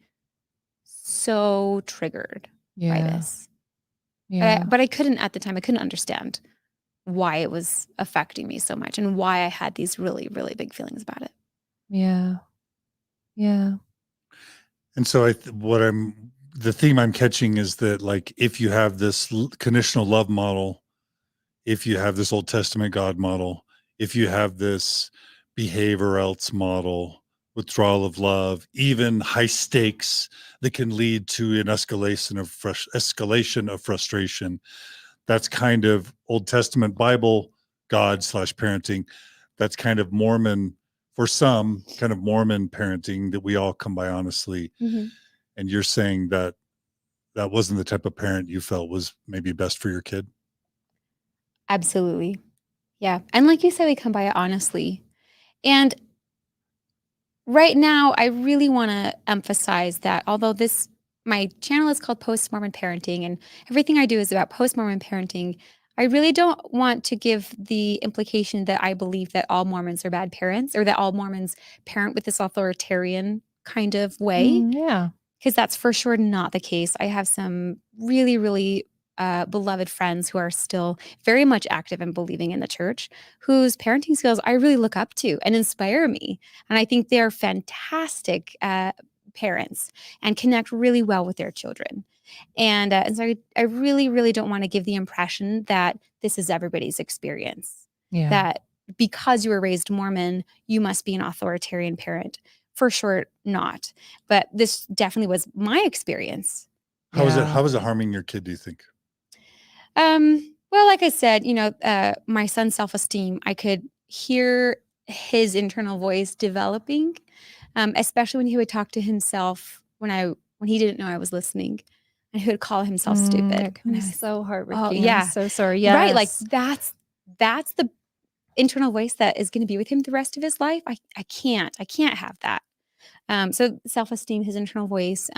so triggered by Yeah. this? Yeah. But I couldn't at the time, I couldn't understand why it was affecting me so much and why I had these really, really big feelings about it. Yeah. Yeah. And so the theme I'm catching is that, like, if you have this conditional love model, if you have this Old Testament God model, if you have this behave or else model, withdrawal of love, even high stakes that can lead to an escalation of frustration, that's kind of Old Testament Bible God/parenting. That's kind of Mormon, for some, kind of Mormon parenting that we all come by honestly. Mm-hmm. And you're saying that that wasn't the type of parent you felt was maybe best for your kid? Absolutely. Yeah. And like you said, we come by it honestly. And right now, I really want to emphasize that although my channel is called Post Mormon Parenting and everything I do is about post Mormon parenting, I really don't want to give the implication that I believe that all Mormons are bad parents or that all Mormons parent with this authoritarian kind of way, Yeah. because that's for sure not the case. I have some really, really beloved friends who are still very much active and believing in the church, whose parenting skills I really look up to and inspire me. And I think they're fantastic parents and connect really well with their children. And so I really, really don't want to give the impression that this is everybody's experience, Yeah. that because you were raised Mormon, you must be an authoritarian parent. For sure, not. But this definitely was my experience. How is it? Yeah. How is it harming your kid, do you think? Well, like I said, my son's self-esteem, I could hear his internal voice developing, especially when he would talk to himself when he didn't know I was listening, and he would call himself stupid. That can And be I was, so oh heartbreaking. I'm yeah, so sorry. right. Like Yes. that's the internal voice that is going to be with him the rest of his life. I can't have that. So self-esteem, his internal voice,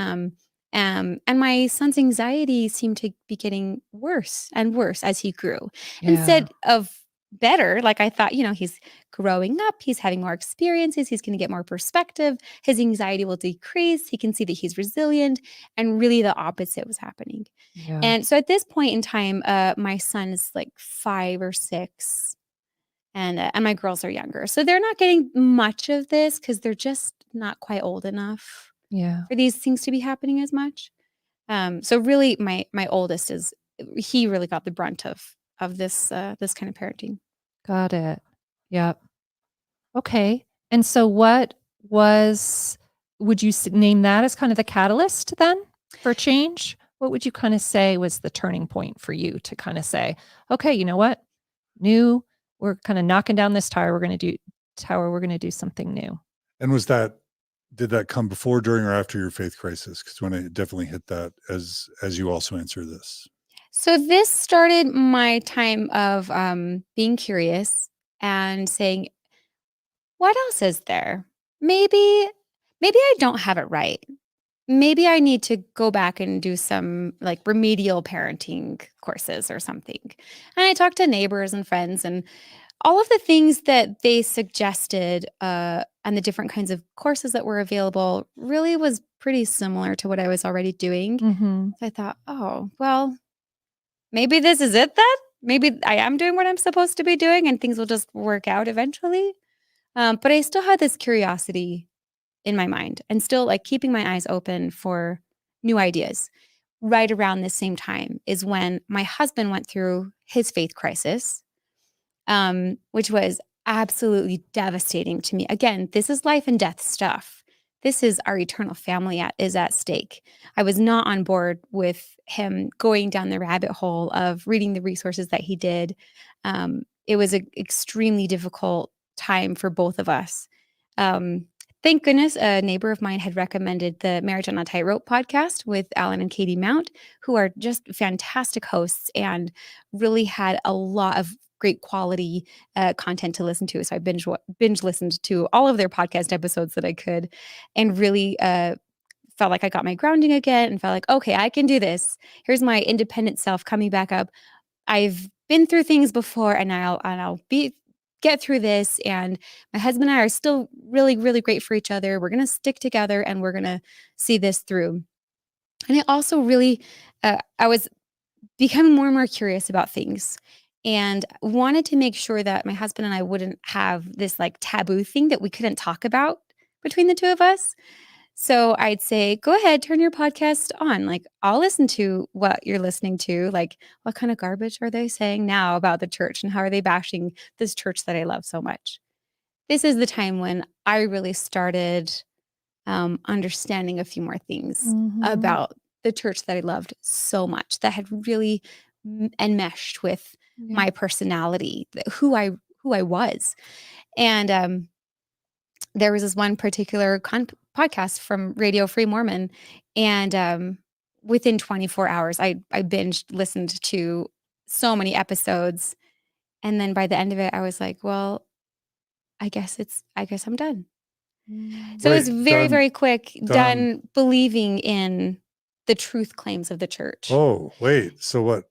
and my son's anxiety seemed to be getting worse and worse as he grew, Yeah. instead of better. Like I thought, he's growing up, he's having more experiences, he's going to get more perspective, his anxiety will decrease, he can see that he's resilient, and really the opposite was happening. Yeah. And so at this point in time, my son is like 5 or 6, and my girls are younger. So they're not getting much of this because they're just not quite old enough Yeah. for these things to be happening as much. So really my oldest he really got the brunt of this kind of parenting. Got it. Yep. Okay. And so would you name that as kind of the catalyst then for change? What would you kind of say was the turning point for you to kind of say, okay, you know what? We're kind of knocking down this tower. We're going to do something new. And did that come before, during, or after your faith crisis? Because when I definitely hit that as you also answer this. So this started my time of being curious and saying, what else is there? Maybe I don't have it right. Maybe I need to go back and do some like remedial parenting courses or something. And I talked to neighbors and friends, and all of the things that they suggested and the different kinds of courses that were available really was pretty similar to what I was already doing. Mm-hmm. So I thought, oh, well, maybe this is it then. Maybe I am doing what I'm supposed to be doing and things will just work out eventually. But I still had this curiosity in my mind and still like keeping my eyes open for new ideas. Right around the same time is when my husband went through his faith crisis, which was absolutely devastating to me. Again, this is life and death stuff. This is our eternal family is at stake. I was not on board with him going down the rabbit hole of reading the resources that he did. It was an extremely difficult time for both of us. Thank goodness a neighbor of mine had recommended the Marriage on a Tightrope podcast with Alan and Katie Mount, who are just fantastic hosts and really had a lot of great quality content to listen to. So I binge listened to all of their podcast episodes that I could, and really felt like I got my grounding again, and felt like, okay, I can do this. Here's my independent self coming back up. I've been through things before, and I'll get through this. And my husband and I are still really, really great for each other. We're gonna stick together, and we're gonna see this through. And it also really, I was becoming more and more curious about things and wanted to make sure that my husband and I wouldn't have this like taboo thing that we couldn't talk about between the two of us. So I'd say, go ahead, turn your podcast on. Like, I'll listen to what you're listening to. Like, what kind of garbage are they saying now about the church, and how are they bashing this church that I love so much? This is the time when I really started understanding a few more things Mhm. about the church that I loved so much, that had really enmeshed with Yeah. my personality, who I was. And there was this one particular podcast from Radio Free Mormon, and within 24 hours, I binged listened to so many episodes, and then by the end of it, I was like, well, I guess I'm done. So it was Wait, very, done. very quick, Done. done believing in the truth claims of the church. Oh, wait. So what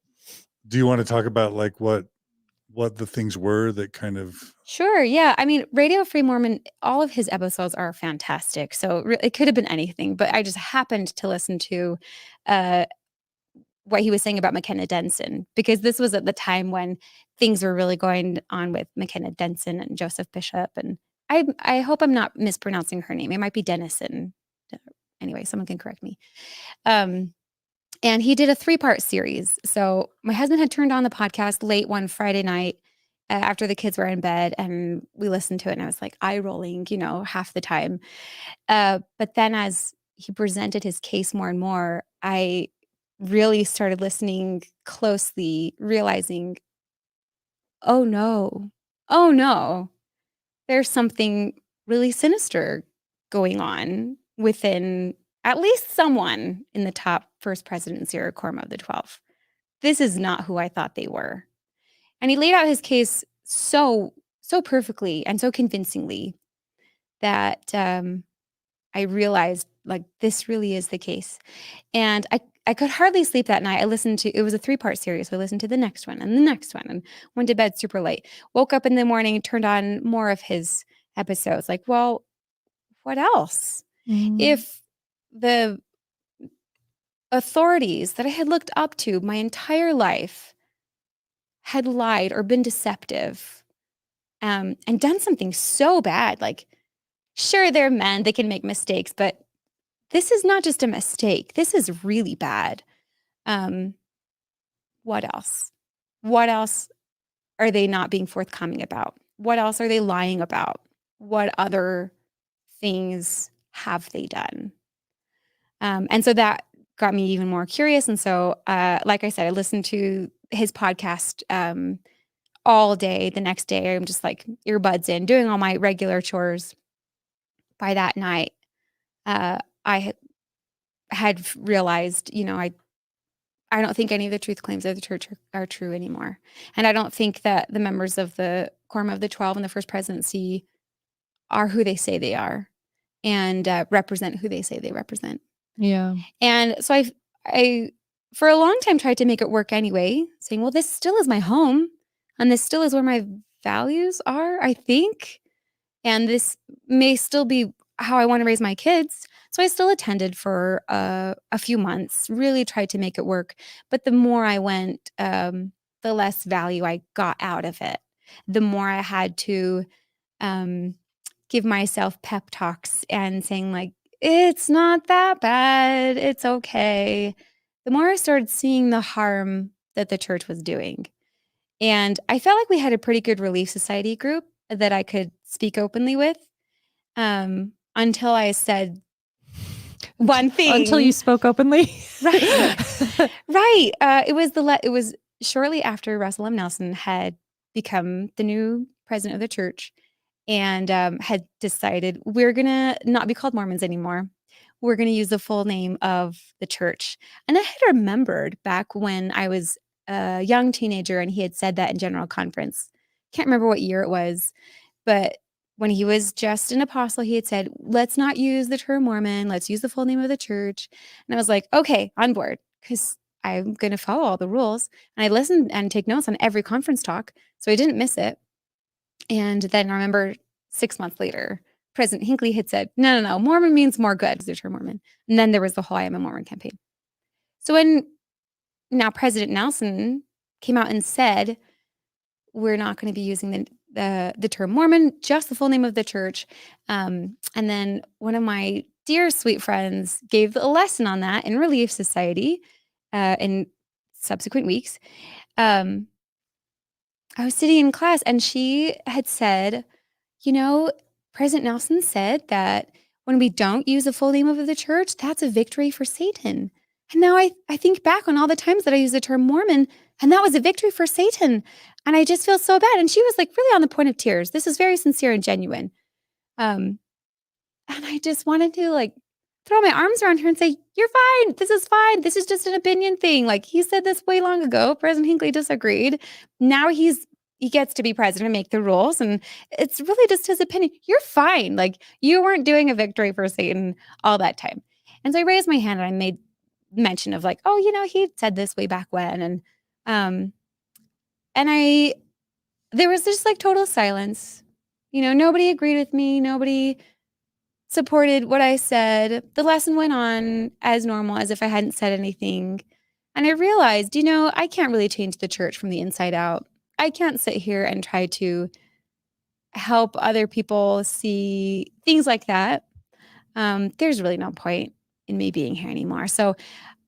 do you want to talk about? Like what the things were that kind of Sure. Yeah. I mean, Radio Free Mormon, all of his episodes are fantastic. So it could have been anything, but I just happened to listen to uh, what he was saying about McKenna Denson, because this was at the time when things were really going on with McKenna Denson and Joseph Bishop. And I hope I'm not mispronouncing her name. It might be Dennison. Anyway, someone can correct me. And he did a 3-part series. So my husband had turned on the podcast late one Friday night after the kids were in bed, and we listened to it, and I was like eye rolling, half the time. But then as he presented his case more and more, I really started listening closely, realizing, oh no, there's something really sinister going on within at least someone in the top First Presidency or Quorum of the 12. This is not who I thought they were. And he laid out his case so perfectly and so convincingly that I realized, like, this really is the case. And I could hardly sleep that night. It was a 3-part series. So I listened to the next one and the next one, and went to bed super late. Woke up in the morning, turned on more of his episodes. Like, well, what else? Mhm. If the authorities that I had looked up to my entire life had lied or been deceptive, and done something so bad, like, sure, they're men, they can make mistakes, but this is not just a mistake. This is really bad. What else? What else are they not being forthcoming about? What else are they lying about? What other things have they done? And so that got me even more curious. And so, like I said, I listened to his podcast all day. The next day, I'm just like earbuds in, doing all my regular chores. By that night, I had realized, I don't think any of the truth claims of the church are true anymore. And I don't think that the members of the Quorum of the 12 and the First Presidency are who they say they are, and represent who they say they represent. Yeah. And so I, for a long time, tried to make it work anyway, saying, well, this still is my home, and this still is where my values are, I think. And this may still be how I want to raise my kids. So I still attended for a few months, really tried to make it work. But the more I went, the less value I got out of it. The more I had to give myself pep talks and saying like, it's not that bad. It's okay. The more I started seeing the harm that the church was doing. And I felt like we had a pretty good Relief Society group that I could speak openly with until I said one thing. Until you spoke openly. Right. Right. It was shortly after Russell M. Nelson had become the new president of the church and had decided we're going to not be called Mormons anymore. We're going to use the full name of the church. And I had remembered back when I was a young teenager and he had said that in general conference. Can't remember what year it was, but when he was just an apostle, he had said, let's not use the term Mormon. Let's use the full name of the church. And I was like, okay, on board, because I'm going to follow all the rules. And I listened and take notes on every conference talk, so I didn't miss it. And then I remember 6 months later, President Hinckley had said, no, Mormon means more good, is the term Mormon. And then there was the whole I Am a Mormon campaign. So when now President Nelson came out and said, we're not going to be using the term Mormon, just the full name of the church. And then one of my dear sweet friends gave a lesson on that in Relief Society in subsequent weeks. I was sitting in class and she had said, President Nelson said that when we don't use the full name of the church, that's a victory for Satan. And now I think back on all the times that I used the term Mormon, and that was a victory for Satan. And I just feel so bad. And she was like really on the point of tears. This is very sincere and genuine. And I just wanted to like throw my arms around her and say, you're fine. This is fine. This is just an opinion thing. Like he said this way long ago. President Hinckley disagreed. Now he gets to be president and make the rules. And it's really just his opinion. You're fine. Like you weren't doing a victory for Satan all that time. And so I raised my hand and I made mention of like, he said this way back when. And there was just like total silence. Nobody agreed with me. Nobody supported what I said. The lesson went on as normal, as if I hadn't said anything. And I realized, I can't really change the church from the inside out. I can't sit here and try to help other people see things like that. There's really no point in me being here anymore. So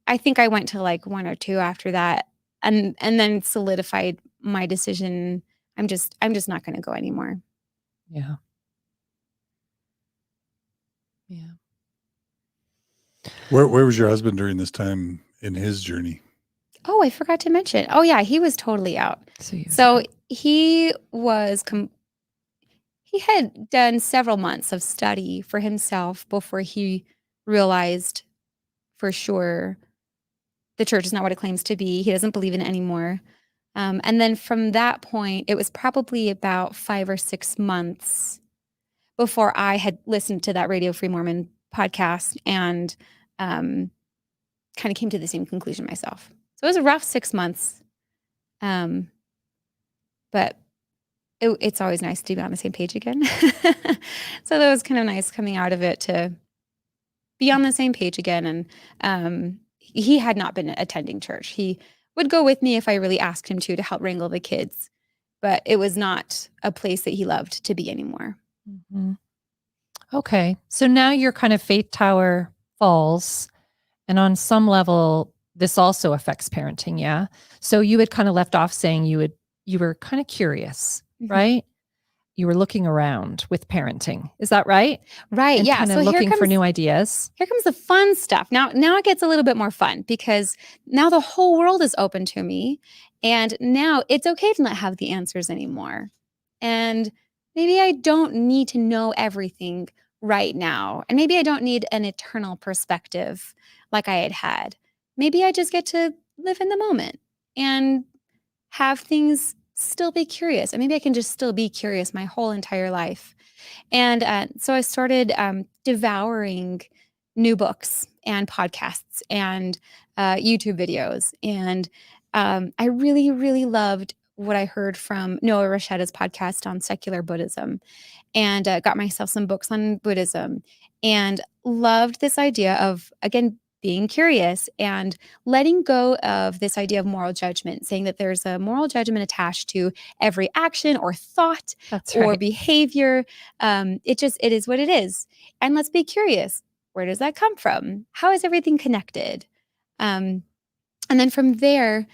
I think I went to like one or two after that and then solidified my decision. I'm just not going to go anymore. Yeah. Yeah. Where was your husband during this time in his journey? Oh, I forgot to mention. Oh yeah, he was totally out. So he was he had done several months of study for himself before he realized for sure the church is not what it claims to be. He doesn't believe in it anymore. And then from that point, it was probably about 5 or 6 months before I had listened to that Radio Free Mormon podcast and kind of came to the same conclusion myself. So it was a rough 6 months. But it's always nice to be on the same page again. So that was kind of nice coming out of it to be on the same page again. And he had not been attending church. He would go with me if I really asked him to help wrangle the kids. But it was not a place that he loved to be anymore. Mm-hmm. Okay. So now your kind of faith tower falls. And on some level, this also affects parenting. Yeah. So you had kind of left off saying you were kind of curious, right? You were looking around with parenting. Is that right? Right. And yeah. kind of looking for new ideas. Here comes the fun stuff. Now it gets a little bit more fun because now the whole world is open to me. And now it's okay to not have the answers anymore. And maybe I don't need to know everything right now. And maybe I don't need an eternal perspective like I had. Maybe I just get to live in the moment and have things still be curious. And maybe I can just still be curious my whole entire life. And so I started devouring new books and podcasts and YouTube videos. And I really, really loved what I heard from Noah Rasheda's podcast on secular Buddhism, and got myself some books on Buddhism and loved this idea of, again, being curious and letting go of this idea of moral judgment, saying that there's a moral judgment attached to every action or thought That's or right. behavior. It is what it is. And let's be curious. Where does that come from? How is everything connected? And then from there,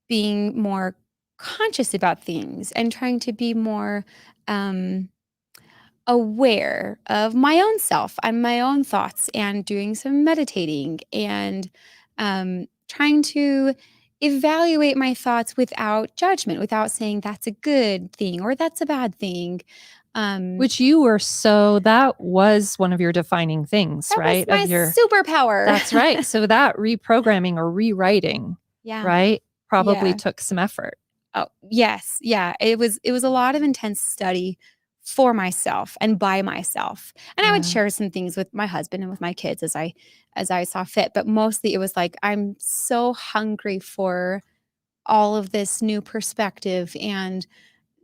being more conscious about things and trying to be more aware of my own self and my own thoughts and doing some meditating and trying to evaluate my thoughts without judgment, without saying that's a good thing or that's a bad thing. Which that was one of your defining things, That was right? my superpower. That's right. So that reprogramming or rewriting, Yeah. right, probably Yeah. took some effort. Oh, yes. Yeah. It was a lot of intense study for myself and by myself. And I would Yeah. share some things with my husband and with my kids as I saw fit. But mostly it was like, I'm so hungry for all of this new perspective and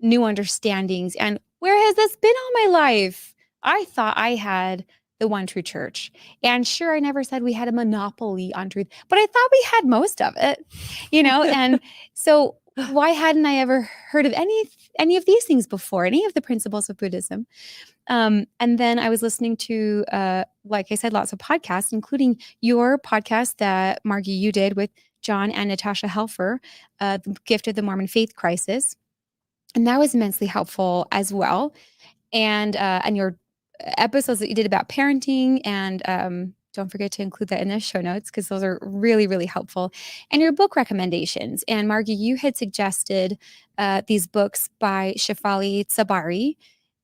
new understandings. And where has this been all my life? I thought I had the one true church. And sure, I never said we had a monopoly on truth, but I thought we had most of it, and so why hadn't I ever heard of any of these things before, any of the principles of Buddhism? And then I was listening to, like I said, lots of podcasts, including your podcast that Margi you did with John and Natasha Helfer, The Gift of the Mormon Faith Crisis. And that was immensely helpful as well. And your episodes that you did about parenting, and don't forget to include that in the show notes because those are really, really helpful. And your book recommendations. And Margi, you had suggested these books by Shefali Tsabari,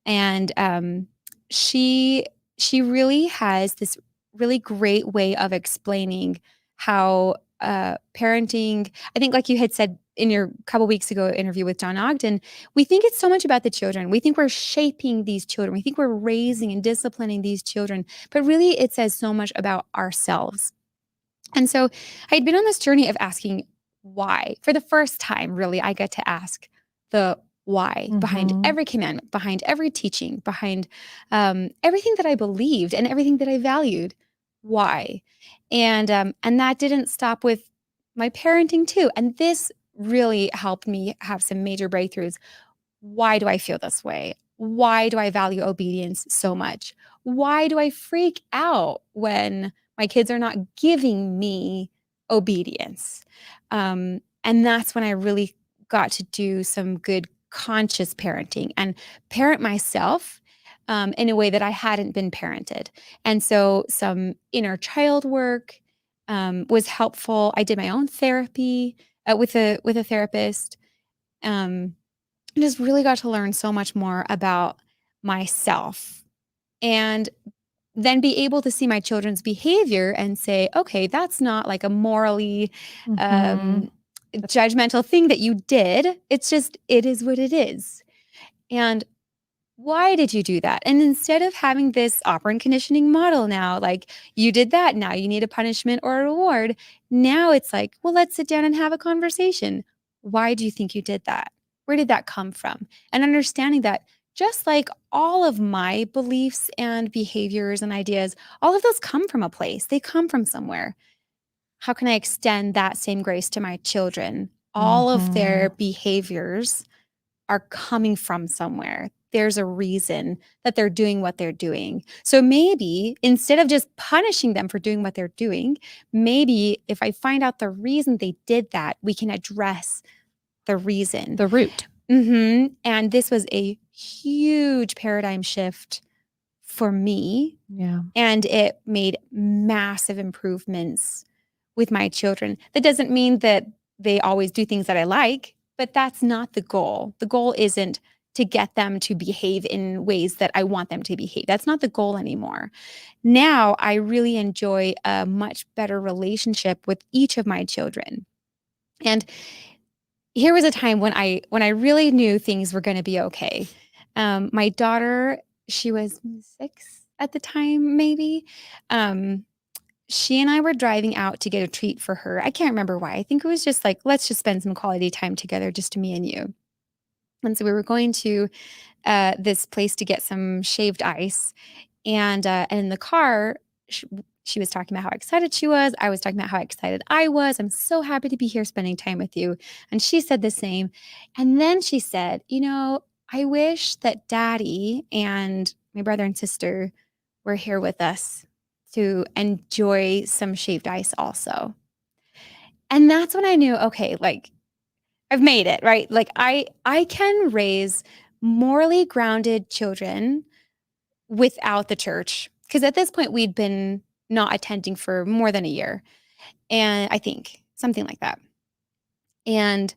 and she really has this really great way of explaining how parenting. I think, like you had said in your couple weeks ago interview with John Ogden, we think it's so much about the children. We think we're shaping these children. We think we're raising and disciplining these children, but really it says so much about ourselves. And so I'd been on this journey of asking why. For the first time, really, I get to ask the why behind every commandment, behind every teaching, behind everything that I believed and everything that I valued. Why? And that didn't stop with my parenting too. And this really helped me have some major breakthroughs. Why do I feel this way? Why do I value obedience so much? Why do I freak out when my kids are not giving me obedience? And that's when I really got to do some good conscious parenting and parent myself in a way that I hadn't been parented. And so some inner child work was helpful. I did my own therapy with a therapist. Just really got to learn so much more about myself and then be able to see my children's behavior and say, okay, that's not like a morally judgmental thing that you did. It's just, it is what it is. And why did you do that? And instead of having this operant conditioning model now, like you did that, now you need a punishment or a reward. Now it's like, well, let's sit down and have a conversation. Why do you think you did that? Where did that come from? And understanding that just like all of my beliefs and behaviors and ideas, all of those come from a place. They come from somewhere. How can I extend that same grace to my children? All of their behaviors are coming from somewhere. There's a reason that they're doing what they're doing. So maybe instead of just punishing them for doing what they're doing, maybe if I find out the reason they did that, we can address the reason. The root. And this was a huge paradigm shift for me. Yeah. And it made massive improvements with my children. That doesn't mean that they always do things that I like, but that's not the goal. The goal isn't to get them to behave in ways that I want them to behave. That's not the goal anymore. Now I really enjoy a much better relationship with each of my children. And here was a time when I really knew things were going to be okay. My daughter, she was 6 at the time, maybe. She and I were driving out to get a treat for her. I can't remember why. I think it was just like, let's just spend some quality time together, just me and you. And so we were going to this place to get some shaved ice. And in the car, She was talking about how excited she was. I was talking about how excited I was. I'm so happy to be here spending time with you. And she said the same. And then she said, I wish that Daddy and my brother and sister were here with us to enjoy some shaved ice also. And that's when I knew, okay, like I've made it, right? Like I can raise morally grounded children without the church. Because at this point, we'd been not attending for more than a year. And I think something like that. And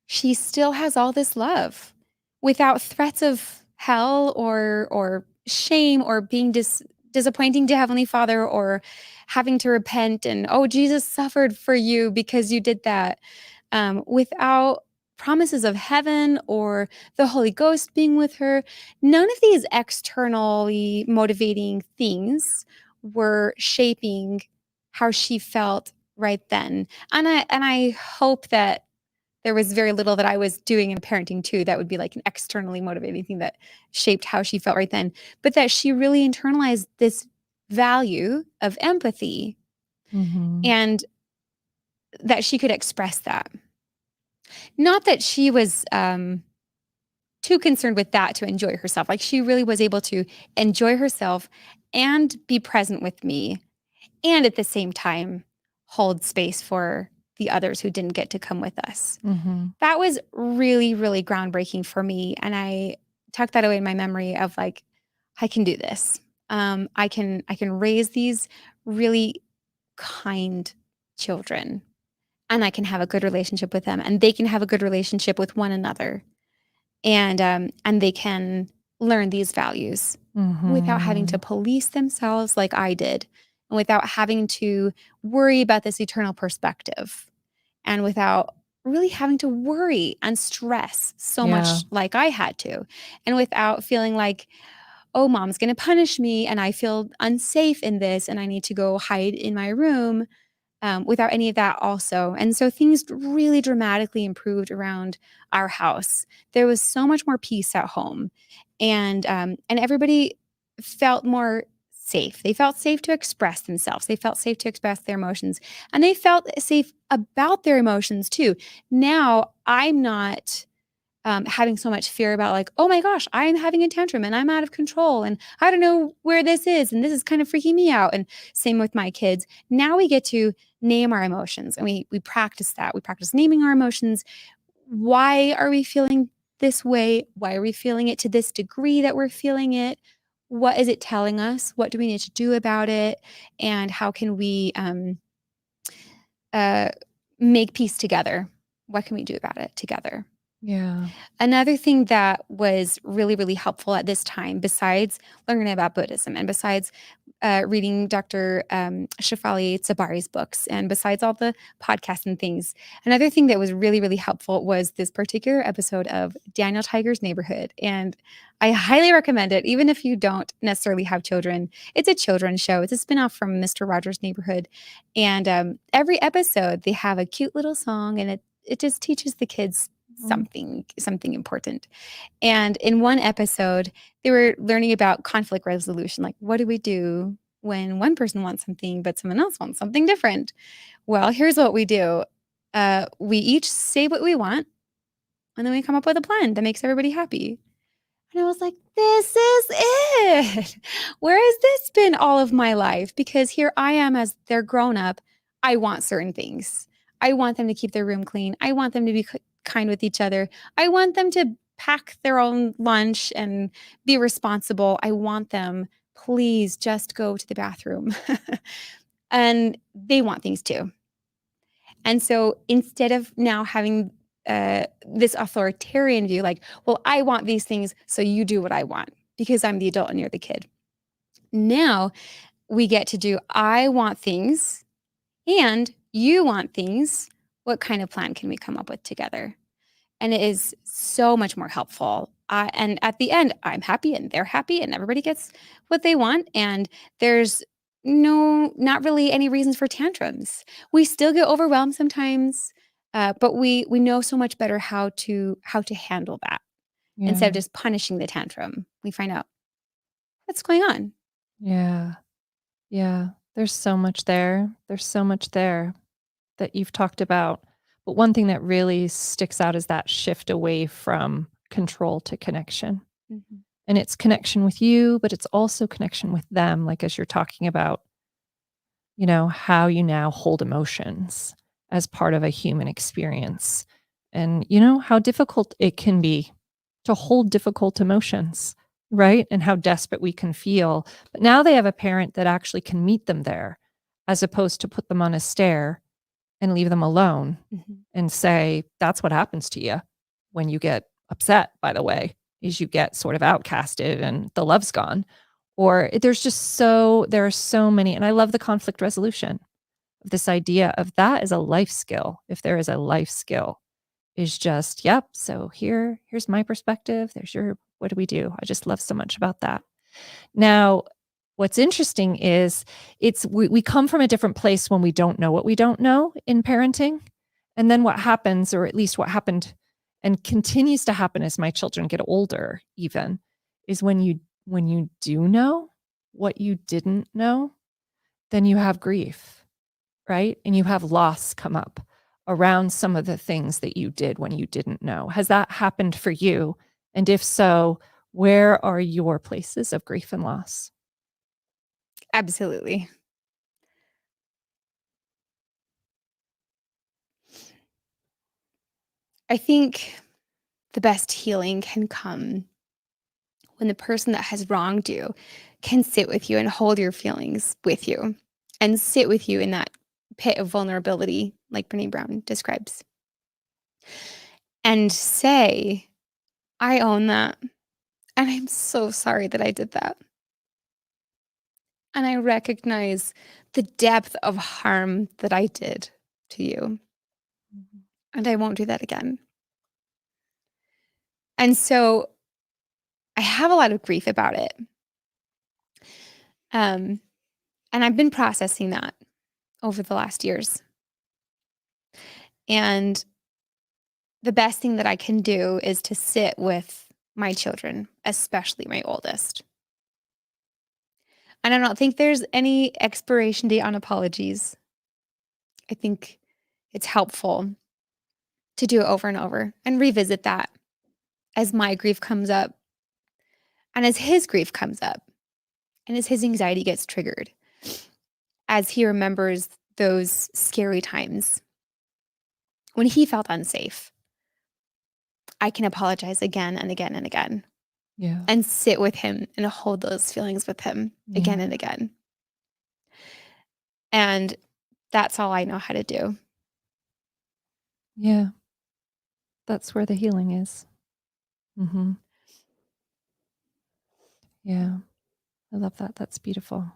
she still has all this love without threats of hell or shame or being disappointing to Heavenly Father or having to repent and, oh, Jesus suffered for you because you did that. Without promises of heaven or the Holy Ghost being with her. None of these externally motivating things were shaping how she felt right then. And I hope that there was very little that I was doing in parenting too that would be like an externally motivating thing that shaped how she felt right then, but that she really internalized this value of empathy and that she could express that. Not that she was too concerned with that to enjoy herself. Like she really was able to enjoy herself and be present with me and at the same time hold space for the others who didn't get to come with us. That was really, really groundbreaking for me. And I tucked that away in my memory of like, I can do this. I can raise these really kind children and I can have a good relationship with them and they can have a good relationship with one another. And they can learn these values without having to police themselves like I did, and without having to worry about this eternal perspective, and without really having to worry and stress so much like I had to, and without feeling like, oh, mom's going to punish me and I feel unsafe in this and I need to go hide in my room. Without any of that also. And so things really dramatically improved around our house. There was so much more peace at home. And everybody felt more safe. They felt safe to express themselves. They felt safe to express their emotions. And they felt safe about their emotions too. Now I'm not having so much fear about like, oh my gosh, I'm having a tantrum and I'm out of control and I don't know where this is and this is kind of freaking me out. And same with my kids. Now we get to name our emotions and we practice that. We practice naming our emotions. Why are we feeling this way? Why are we feeling it to this degree that we're feeling it? What is it telling us? What do we need to do about it? And how can we make peace together? What can we do about it together? Yeah. Another thing that was really, really helpful at this time, besides learning about Buddhism and besides reading Dr. Shefali Tsabari's books, and besides all the podcasts and things, another thing that was really, really helpful was this particular episode of Daniel Tiger's Neighborhood. And I highly recommend it, even if you don't necessarily have children. It's a children's show. It's a spinoff from Mr. Rogers' Neighborhood. And every episode, they have a cute little song, and it just teaches the kids something important. And in one episode, they were learning about conflict resolution. Like, what do we do when one person wants something, but someone else wants something different? Well, here's what we do. We each say what we want, and then we come up with a plan that makes everybody happy. And I was like, this is it. Where has this been all of my life? Because here I am as they're grown up. I want certain things. I want them to keep their room clean. I want them to be kind with each other. I want them to pack their own lunch and be responsible. I want them, please just go to the bathroom. And they want things too. And so instead of now having this authoritarian view, like, well, I want these things, so you do what I want because I'm the adult and you're the kid. Now we get to do, I want things and you want things. What kind of plan can we come up with together? And it is so much more helpful. And at the end, I'm happy and they're happy and everybody gets what they want. And there's not really any reasons for tantrums. We still get overwhelmed sometimes, but we know so much better how to handle that. Instead of just punishing the tantrum. We find out what's going on. Yeah. There's so much there. There's so much there that you've talked about. But one thing that really sticks out is that shift away from control to connection. Mhm. And it's connection with you, but it's also connection with them. Like, as you're talking about, how you now hold emotions as part of a human experience, and how difficult it can be to hold difficult emotions, right? And how desperate we can feel. But now they have a parent that actually can meet them there, as opposed to put them on a stair and leave them alone Mhm. and say, that's what happens to you when you get upset, by the way, is you get sort of outcasted and the love's gone. Or there are so many, and I love the conflict resolution of this idea of that is a life skill. If there is a life skill, is just, yep, so here's my perspective. There's your, what do we do? I just love so much about that. Now, what's interesting is we come from a different place when we don't know what we don't know in parenting. And then what happens, or at least what happened and continues to happen as my children get older, even, is when you do know what you didn't know, then you have grief, right? And you have loss come up around some of the things that you did when you didn't know. Has that happened for you? And if so, where are your places of grief and loss? Absolutely. I think the best healing can come when the person that has wronged you can sit with you and hold your feelings with you and sit with you in that pit of vulnerability, like Brene Brown describes, and say, I own that. And I'm so sorry that I did that. And I recognize the depth of harm that I did to you. And I won't do that again. And so I have a lot of grief about it. And I've been processing that over the last years. And the best thing that I can do is to sit with my children, especially my oldest. And I don't think there's any expiration date on apologies. I think it's helpful to do it over and over and revisit that as my grief comes up and as his grief comes up and as his anxiety gets triggered, as he remembers those scary times when he felt unsafe. I can apologize again and again and again Yeah. and sit with him and hold those feelings with him again Yeah. and again. And that's all I know how to do. Yeah. That's where the healing is. Mm-hmm. Yeah. I love that. That's beautiful.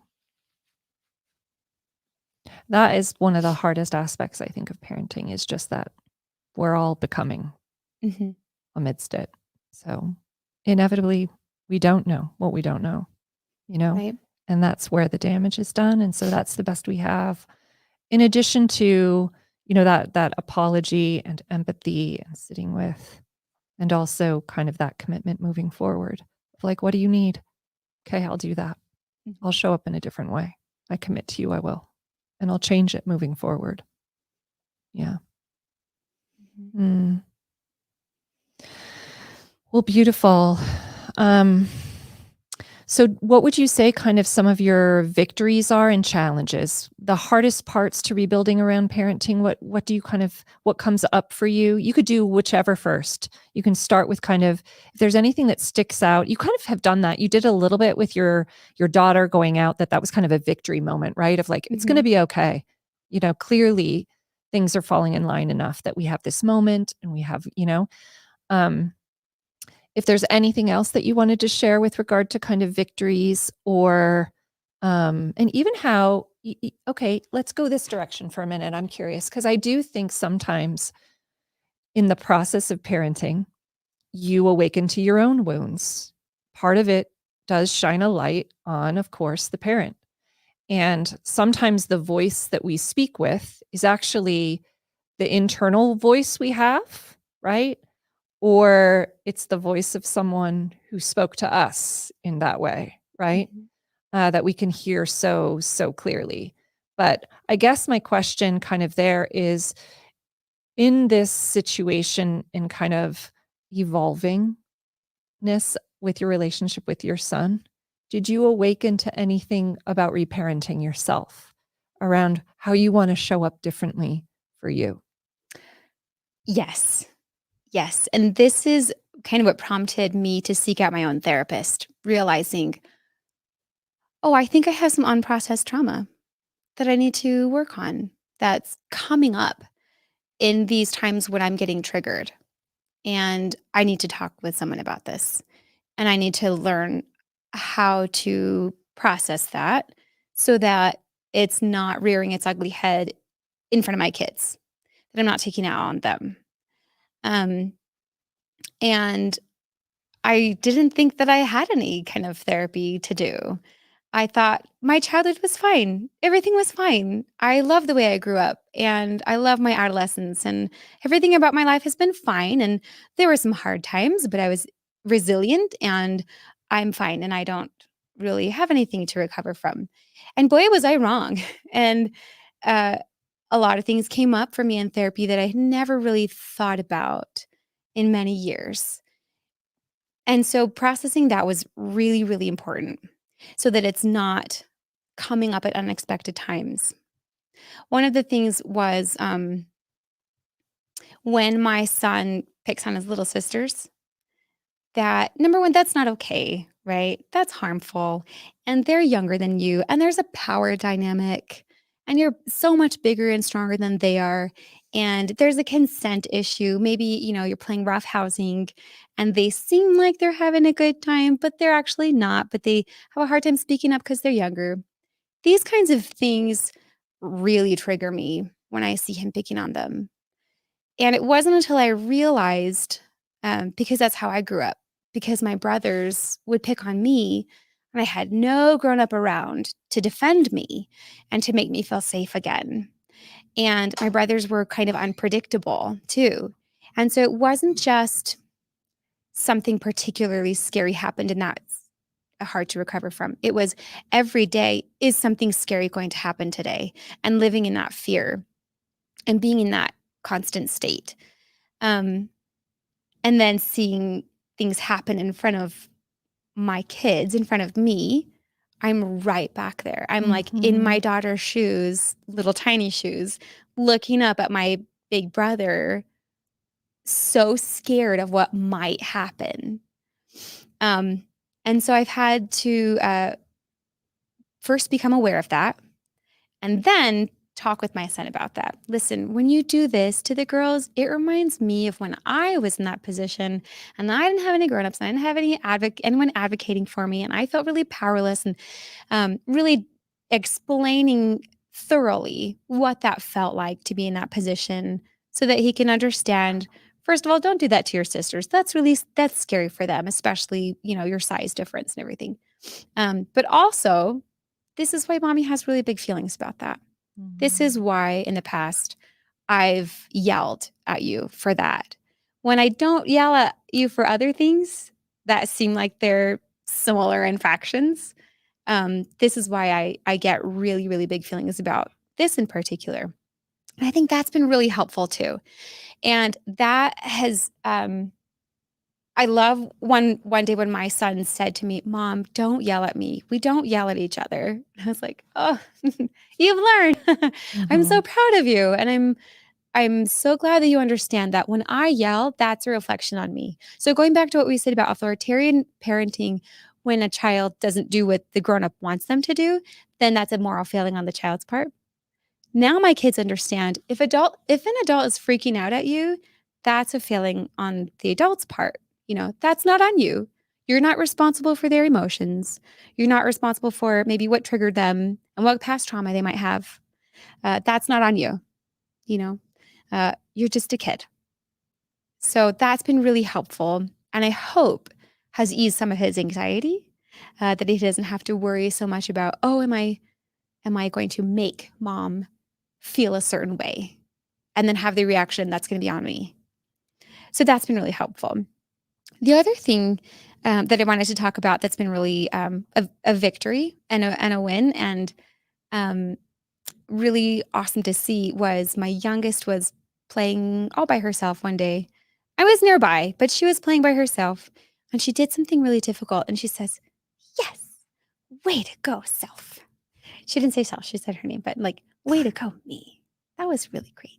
That is one of the hardest aspects, I think, of parenting, is just that we're all becoming Mm-hmm. amidst it. So inevitably, we don't know what we don't know, Right. and that's where the damage is done. And so that's the best we have. In addition to, that apology and empathy and sitting with, and also kind of that commitment moving forward of like, what do you need? Okay, I'll do that. I'll show up in a different way. I commit to you, I will. And I'll change it moving forward. Yeah. Mm. Well, beautiful. So what would you say kind of some of your victories are and challenges? The hardest parts to rebuilding around parenting, what comes up for you? You could do whichever first. You can start with kind of, if there's anything that sticks out. You kind of have done that. You did a little bit with your daughter going out, that was kind of a victory moment, right? Of like, it's going to be okay. Clearly things are falling in line enough that we have this moment, and we have, if there's anything else that you wanted to share with regard to kind of victories, or and even how okay, let's go this direction for a minute. I'm curious, because I do think sometimes in the process of parenting, you awaken to your own wounds. Part of it does shine a light on, of course, the parent. And sometimes the voice that we speak with is actually the internal voice we have, right? Or it's the voice of someone who spoke to us in that way, right? that we can hear so clearly. But I guess my question kind of there is, in this situation and kind of evolvingness with your relationship with your son, did you awaken to anything about reparenting yourself around how you want to show up differently for you? Yes. Yes. And this is kind of what prompted me to seek out my own therapist, realizing, oh, I think I have some unprocessed trauma that I need to work on that's coming up in these times when I'm getting triggered. And I need to talk with someone about this. And I need to learn how to process that so that it's not rearing its ugly head in front of my kids, that I'm not taking out on them. Um, and I didn't think that I had any kind of therapy to do. I thought my childhood was fine. Everything was fine. I love the way I grew up and I love my adolescence, and everything about my life has been fine. And there were some hard times, but I was resilient and I'm fine. And I don't really have anything to recover from. And boy, was I wrong. And uh, a lot of things came up for me in therapy that I had never really thought about in many years. And so processing that was really, really important so that it's not coming up at unexpected times. One of the things was when my son picks on his little sisters, that number one, that's not okay, right? That's harmful. And they're younger than you, and there's a power dynamic, and you're so much bigger and stronger than they are. And there's a consent issue. Maybe, you're playing roughhousing and they seem like they're having a good time, but they're actually not. But they have a hard time speaking up because they're younger. These kinds of things really trigger me when I see him picking on them. And it wasn't until I realized, because that's how I grew up, because my brothers would pick on me and I had no grown up around to defend me and to make me feel safe again. And my brothers were kind of unpredictable too. And so it wasn't just something particularly scary happened and that's hard to recover from. It was every day, is something scary going to happen today? And living in that fear and being in that constant state. And then seeing things happen in front of my kids, in front of me, I'm right back there. I'm like in my daughter's shoes, little tiny shoes, looking up at my big brother, so scared of what might happen. And so I've had to first become aware of that and then talk with my son about that. Listen, when you do this to the girls, it reminds me of when I was in that position and I didn't have any grown-ups and I didn't have anyone advocating for me. And I felt really powerless, and really explaining thoroughly what that felt like to be in that position so that he can understand. First of all, don't do that to your sisters. That's scary for them, especially, your size difference and everything. But also, this is why mommy has really big feelings about that. This is why in the past I've yelled at you for that. When I don't yell at you for other things that seem like they're similar infractions, this is why I get really, really big feelings about this in particular. And I think that's been really helpful too. And that has, I love one day when my son said to me, "Mom, don't yell at me. We don't yell at each other." And I was like, "Oh, you've learned." I'm so proud of you. And I'm so glad that you understand that when I yell, that's a reflection on me. So going back to what we said about authoritarian parenting, when a child doesn't do what the grown-up wants them to do, then that's a moral failing on the child's part. Now my kids understand if an adult is freaking out at you, that's a failing on the adult's part. That's not on you. You're not responsible for their emotions. You're not responsible for maybe what triggered them and what past trauma they might have. That's not on you. You're just a kid. So that's been really helpful. And I hope has eased some of his anxiety, that he doesn't have to worry so much about, oh, am I going to make mom feel a certain way and then have the reaction that's going to be on me. So that's been really helpful. The other thing that I wanted to talk about that's been really a victory and a win, and really awesome to see was my youngest was playing all by herself one day. I was nearby, but she was playing by herself, and she did something really difficult, and she says, "Yes, way to go, self." She didn't say self, she said her name, but like, "Way to go, me." That was really great.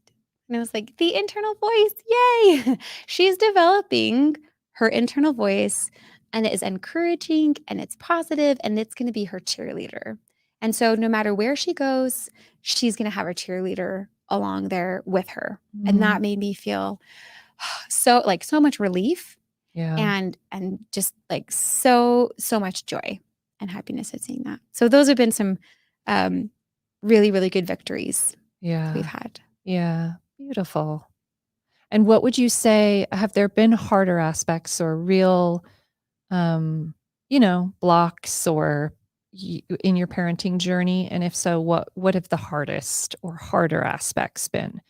And I was like, the internal voice, yay! She's developing her internal voice, and it is encouraging and it's positive and it's going to be her cheerleader. And so no matter where she goes, she's going to have a cheerleader along there with her. And that made me feel so much relief Yeah. and just like so much joy and happiness at seeing that. So those have been some really, really good victories that we've Yeah. had. Yeah. Beautiful. And what would you say, have there been harder aspects or real, blocks or in your parenting journey? And if so, what have the hardest or harder aspects been?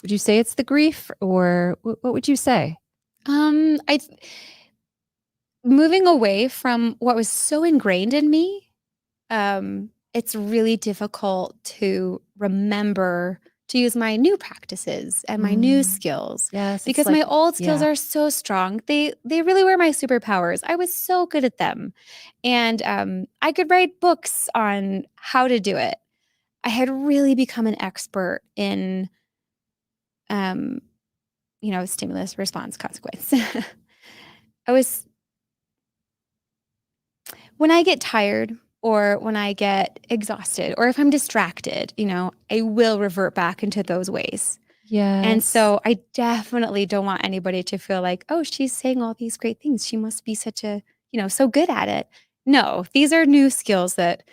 Would you say it's the grief, or what would you say? I moving away from what was so ingrained in me, it's really difficult to remember to use my new practices and my new skills Yes, because my old skills are so strong. They really were my superpowers. I was so good at them, and I could write books on how to do it. I had really become an expert in, stimulus, response, consequence. I was When I get tired or when I get exhausted or if I'm distracted, I will revert back into those ways. And Yes. so I definitely don't want anybody to feel like, oh, she's saying all these great things. She must be so good at it. No, these are new skills that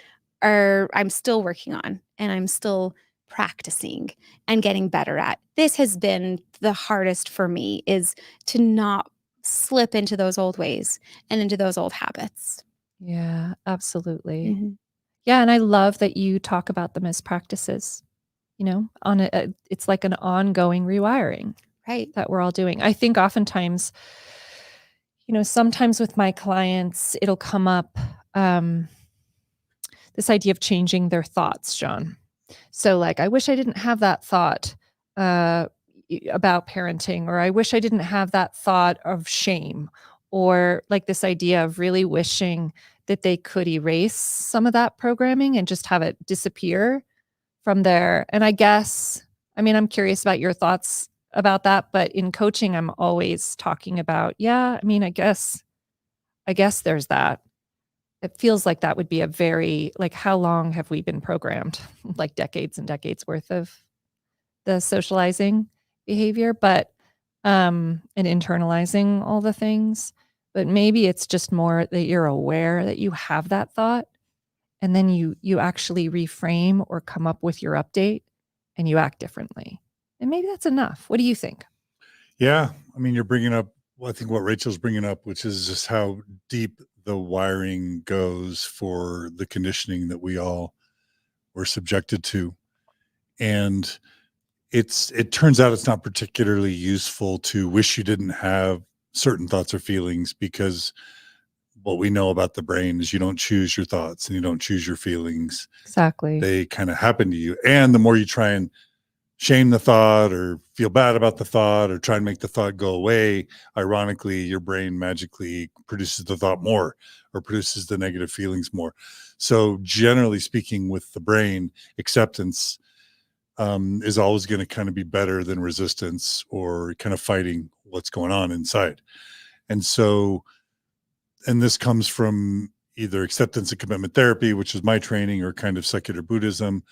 I'm still working on and I'm still practicing and getting better at. This has been the hardest for me, is to not slip into those old ways and into those old habits. Yeah, absolutely. Mhm. Yeah, and I love that you talk about them as practices, it's like an ongoing rewiring Right. that we're all doing. I think oftentimes, sometimes with my clients, it'll come up, this idea of changing their thoughts, John. So, like, I wish I didn't have that thought uh, about parenting, or I wish I didn't have that thought of shame, or like this idea of really wishing that they could erase some of that programming and just have it disappear from there. And I'm curious about your thoughts about that, but in coaching, I'm always talking about, I guess there's that. It feels like that would be a very, like, how long have we been programmed? Like decades and decades worth of the socializing behavior, but and internalizing all the things. But maybe it's just more that you're aware that you have that thought, and then you actually reframe or come up with your update and you act differently. And maybe that's enough. What do you think? Yeah. I mean, you're bringing up, well, I think what Rachel's bringing up, which is just how deep the wiring goes for the conditioning that we all were subjected to. And it turns out it's not particularly useful to wish you didn't have certain thoughts or feelings, because what we know about the brain is you don't choose your thoughts and you don't choose your feelings. Exactly. They kind of happen to you. And the more you try and shame the thought or feel bad about the thought or try and make the thought go away, ironically, your brain magically produces the thought more or produces the negative feelings more. So generally speaking, with the brain, acceptance is always going to kind of be better than resistance or kind of fighting what's going on inside. And so, and this comes from either acceptance and commitment therapy, which is my training, or kind of secular Buddhism,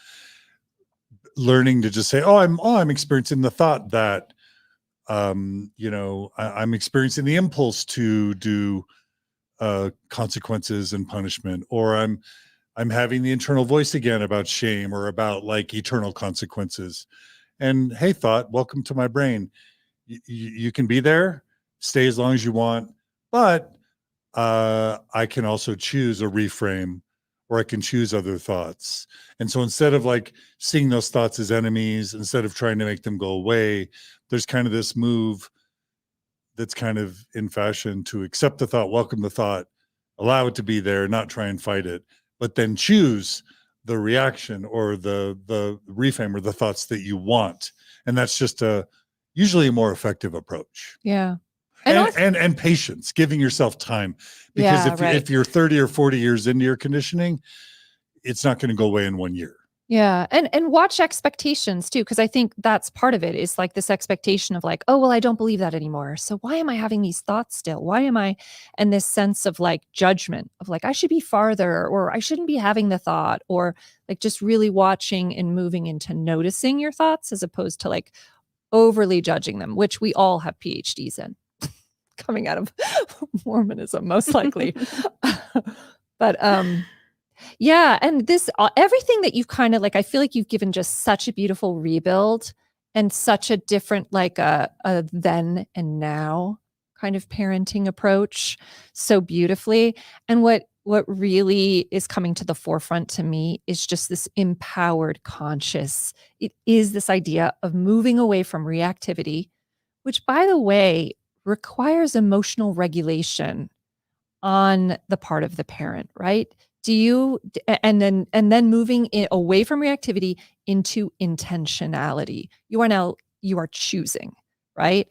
learning to just say, I'm experiencing the thought that, I'm experiencing the impulse to do consequences and punishment, or I'm having the internal voice again about shame or about like eternal consequences. And hey, thought, welcome to my brain. You can be there, stay as long as you want, but I can also choose a reframe, or I can choose other thoughts. And so instead of like seeing those thoughts as enemies, instead of trying to make them go away, there's kind of this move that's kind of in fashion to accept the thought, welcome the thought, allow it to be there, not try and fight it, but then choose the reaction or the reframe or the thoughts that you want. And that's just usually a more effective approach. Yeah. And patience, giving yourself time. Because if you're 30 or 40 years into your conditioning, it's not going to go away in 1 year. Yeah. And watch expectations too. Cause I think that's part of it is like this expectation of like, oh, well, I don't believe that anymore. So why am I having these thoughts still? Why am I, and this sense of like judgment of like, I should be farther, or I shouldn't be having the thought, or like just really watching and moving into noticing your thoughts as opposed to like overly judging them, which we all have PhDs in coming out of Mormonism, most likely. But, yeah. And this, everything that you've kind of like, I feel like you've given just such a beautiful rebuild and such a different, like a then and now kind of parenting approach so beautifully. And what really is coming to the forefront to me is just this empowered conscious. It is this idea of moving away from reactivity, which by the way, requires emotional regulation on the part of the parent, right? And then moving away from reactivity into intentionality. You are choosing, right?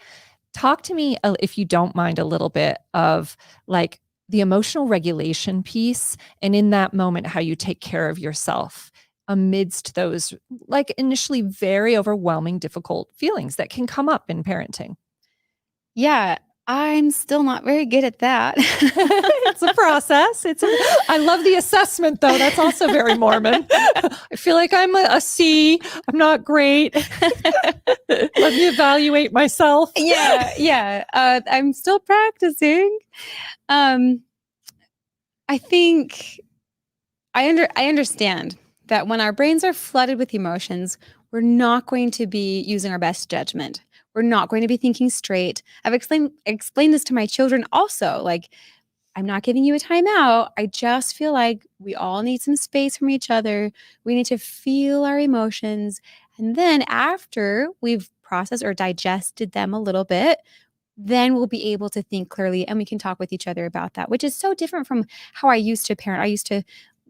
Talk to me, if you don't mind, a little bit of like the emotional regulation piece, and in that moment, how you take care of yourself amidst those like initially very overwhelming, difficult feelings that can come up in parenting. Yeah, I'm still not very good at that. It's a process. I love the assessment though. That's also very Mormon. I feel like I'm a C. I'm not great. Let me evaluate myself. Yeah. I'm still practicing. I think I understand that when our brains are flooded with emotions, we're not going to be using our best judgment. We're not going to be thinking straight. I've explained this to my children also. Like, I'm not giving you a timeout. I just feel like we all need some space from each other. We need to feel our emotions. And then after we've processed or digested them a little bit, then we'll be able to think clearly and we can talk with each other about that, which is so different from how I used to parent. I used to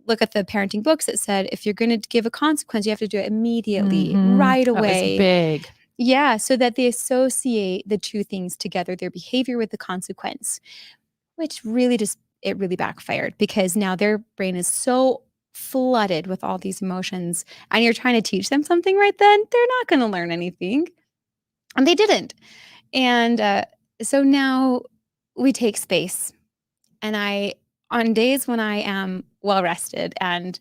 look at the parenting books that said, if you're going to give a consequence, you have to do it immediately, right away. That was big. Yeah, so that they associate the two things together, their behavior with the consequence, which really it really backfired because now their brain is so flooded with all these emotions and you're trying to teach them something right then, they're not going to learn anything. And they didn't. And so now we take space. And on days when I am well rested and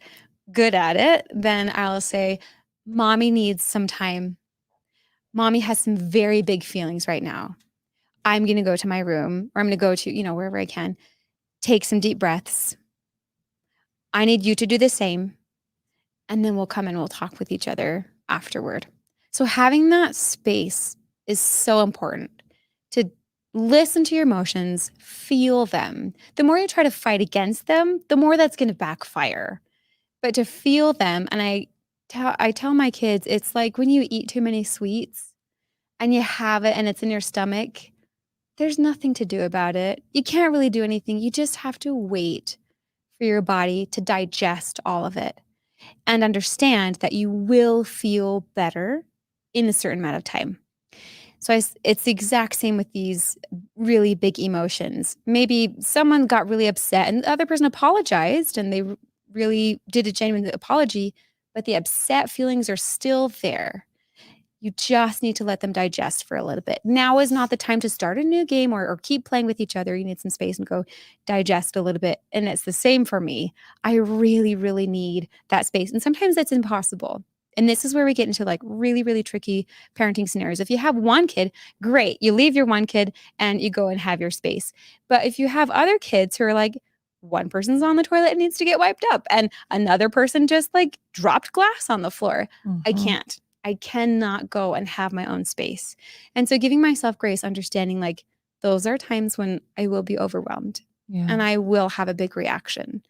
good at it, then I'll say, Mommy needs some time. Mommy has some very big feelings right now. I'm going to go to my room, or I'm going to go to, wherever I can, take some deep breaths. I need you to do the same. And then we'll come and we'll talk with each other afterward. So having that space is so important to listen to your emotions, feel them. The more you try to fight against them, the more that's going to backfire. But to feel them, and I tell my kids, it's like when you eat too many sweets and you have it and it's in your stomach, there's nothing to do about it. You can't really do anything. You just have to wait for your body to digest all of it and understand that you will feel better in a certain amount of time. So it's the exact same with these really big emotions. Maybe someone got really upset and the other person apologized and they really did a genuine apology, but the upset feelings are still there. You just need to let them digest for a little bit. Now is not the time to start a new game or keep playing with each other. You need some space and go digest a little bit. And it's the same for me. I really, really need that space. And sometimes that's impossible. And this is where we get into like really, really tricky parenting scenarios. If you have one kid, great. You leave your one kid and you go and have your space. But if you have other kids who are like, one person's on the toilet and needs to get wiped up and another person just like dropped glass on the floor, I can't. I cannot go and have my own space. And so giving myself grace, understanding like those are times when I will be overwhelmed and I will have a big reaction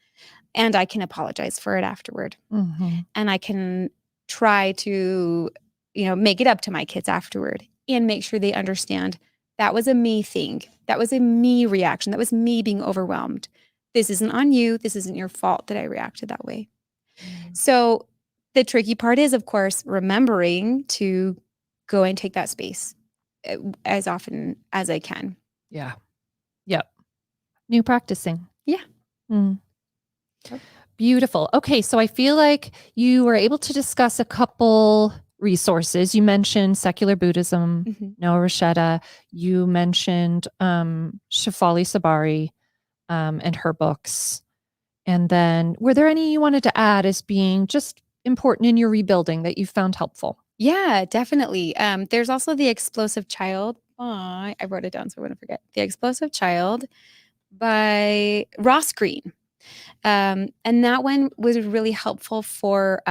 and I can apologize for it afterward. And I can try to, make it up to my kids afterward and make sure they understand That was a me thing. That was a me reaction. That was me being overwhelmed. This isn't on you. This isn't your fault that I reacted that way. So the tricky part is, of course, remembering to go and take that space as often as I can. Yeah. Yep. New practicing. Yeah. Mm. Beautiful. Okay. So I feel like you were able to discuss a couple resources. You mentioned secular Buddhism, Mhm. Noah Rasheta. You mentioned Shefali Sabari and her books. And then were there any you wanted to add as being just important in your rebuilding that you found helpful? Yeah, definitely. There's also The Explosive Child. I wrote it down so I wouldn't forget. The Explosive Child by Ross Greene. And that one was really helpful for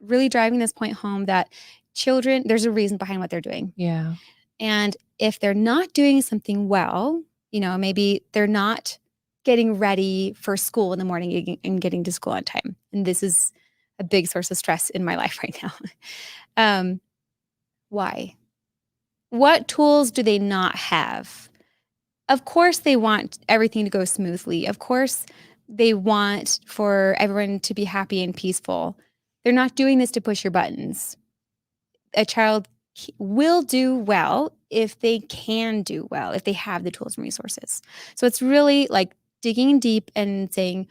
really driving this point home that children, there's a reason behind what they're doing. Yeah. And if they're not doing something well, maybe they're not getting ready for school in the morning and getting to school on time. And this is a big source of stress in my life right now. Why? What tools do they not have? Of course, they want everything to go smoothly. Of course, they want for everyone to be happy and peaceful. They're not doing this to push your buttons. A child will do well if they can do well, if they have the tools and resources. So it's really like digging deep and saying,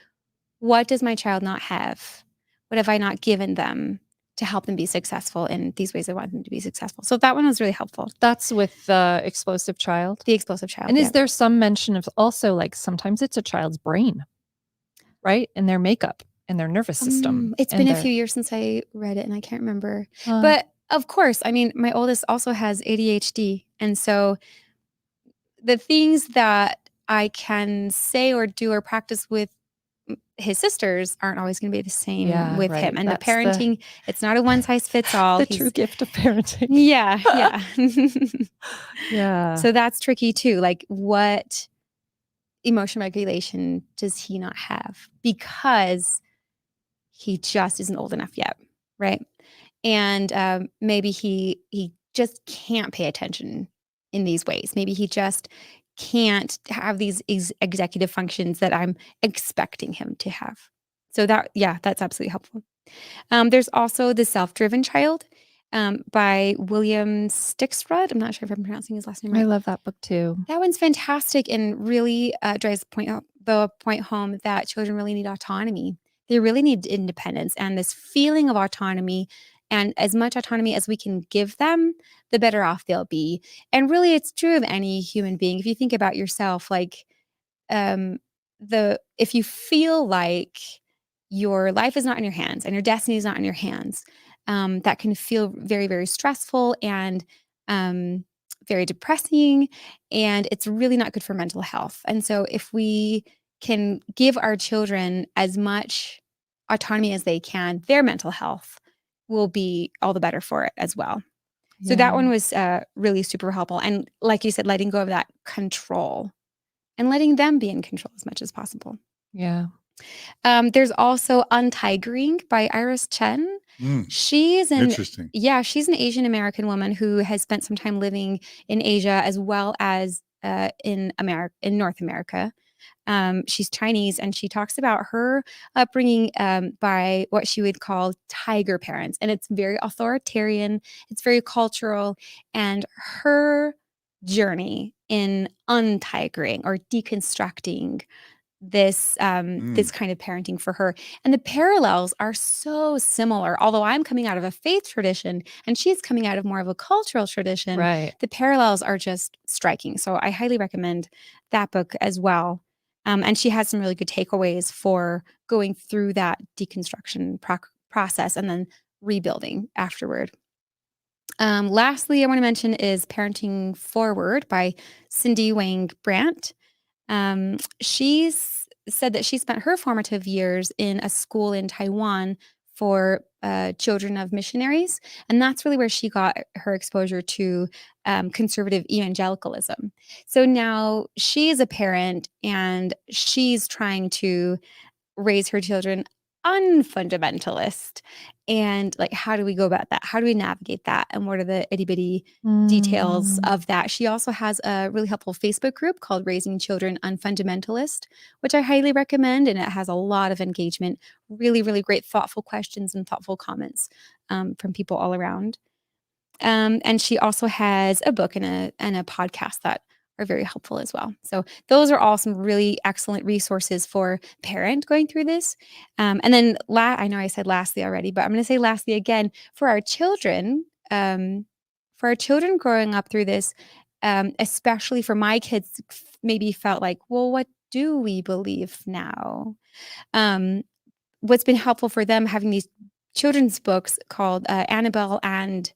what does my child not have? What have I not given them to help them be successful in these ways I want them to be successful? So that one was really helpful. That's with the Explosive Child. The Explosive Child. And is there some mention of also like sometimes it's a child's brain, right? And their makeup and their nervous system. It's and been a few years since I read it and I can't remember. Uh, But of course, I mean, my oldest also has ADHD. And so the things that I can say or do or practice with his sisters aren't always going to be the same Yeah, with right. him. And That's the parenting, it's not a one size fits all. the true gift of parenting. Yeah, yeah. Yeah. So that's tricky too. Like, what emotion regulation does he not have? Because he just isn't old enough yet, right? And maybe he just can't pay attention in these ways. Maybe he just can't have these executive functions that I'm expecting him to have. So that's absolutely helpful. There's also The Self-Driven Child by William Stixrud. I'm not sure if I'm pronouncing his last name right. I love that book too. That one's fantastic and really drives the point home that children really need autonomy. They really need independence and this feeling of autonomy. And as much autonomy as we can give them, the better off they'll be. And really, it's true of any human being. If you think about yourself, like if you feel like your life is not in your hands and your destiny is not in your hands, that can feel very, very stressful and very depressing, and it's really not good for mental health. And so if we can give our children as much autonomy as they can, their mental health will be all the better for it as well. So that one was really super helpful. And like you said, letting go of that control and letting them be in control as much as possible. Yeah. There's also Untigering by Iris Chen. She's Interesting. She's an Asian American woman who has spent some time living in Asia as well as in North America. She's Chinese, and she talks about her upbringing by what she would call tiger parents, and it's very authoritarian. It's very cultural, and her journey in untigering or deconstructing this this kind of parenting for her, and the parallels are so similar. Although I'm coming out of a faith tradition and she's coming out of more of a cultural tradition, Right. the parallels are just striking. So I highly recommend that book as well. And she has some really good takeaways for going through that deconstruction process and then rebuilding afterward. Lastly, I want to mention is Parenting Forward by Cindy Wang Brandt. She's said that she spent her formative years in a school in Taiwan for children of missionaries. And that's really where she got her exposure to conservative evangelicalism. So now she is a parent and she's trying to raise her children unfundamentalist. And like, how do we go about that? How do we navigate that? And what are the itty bitty details of that? She also has a really helpful Facebook group called Raising Children Unfundamentalist, which I highly recommend. And it has a lot of engagement, really, really great, thoughtful questions and thoughtful comments from people all around. And she also has a book and a podcast that are very helpful as well. So those are all some really excellent resources for parent going through this. And then I know I said lastly already, but I'm going to say lastly again for our children. Growing up through this, especially for my kids, maybe felt like, well, what do we believe now? What's been helpful for them having these children's books called Annabelle and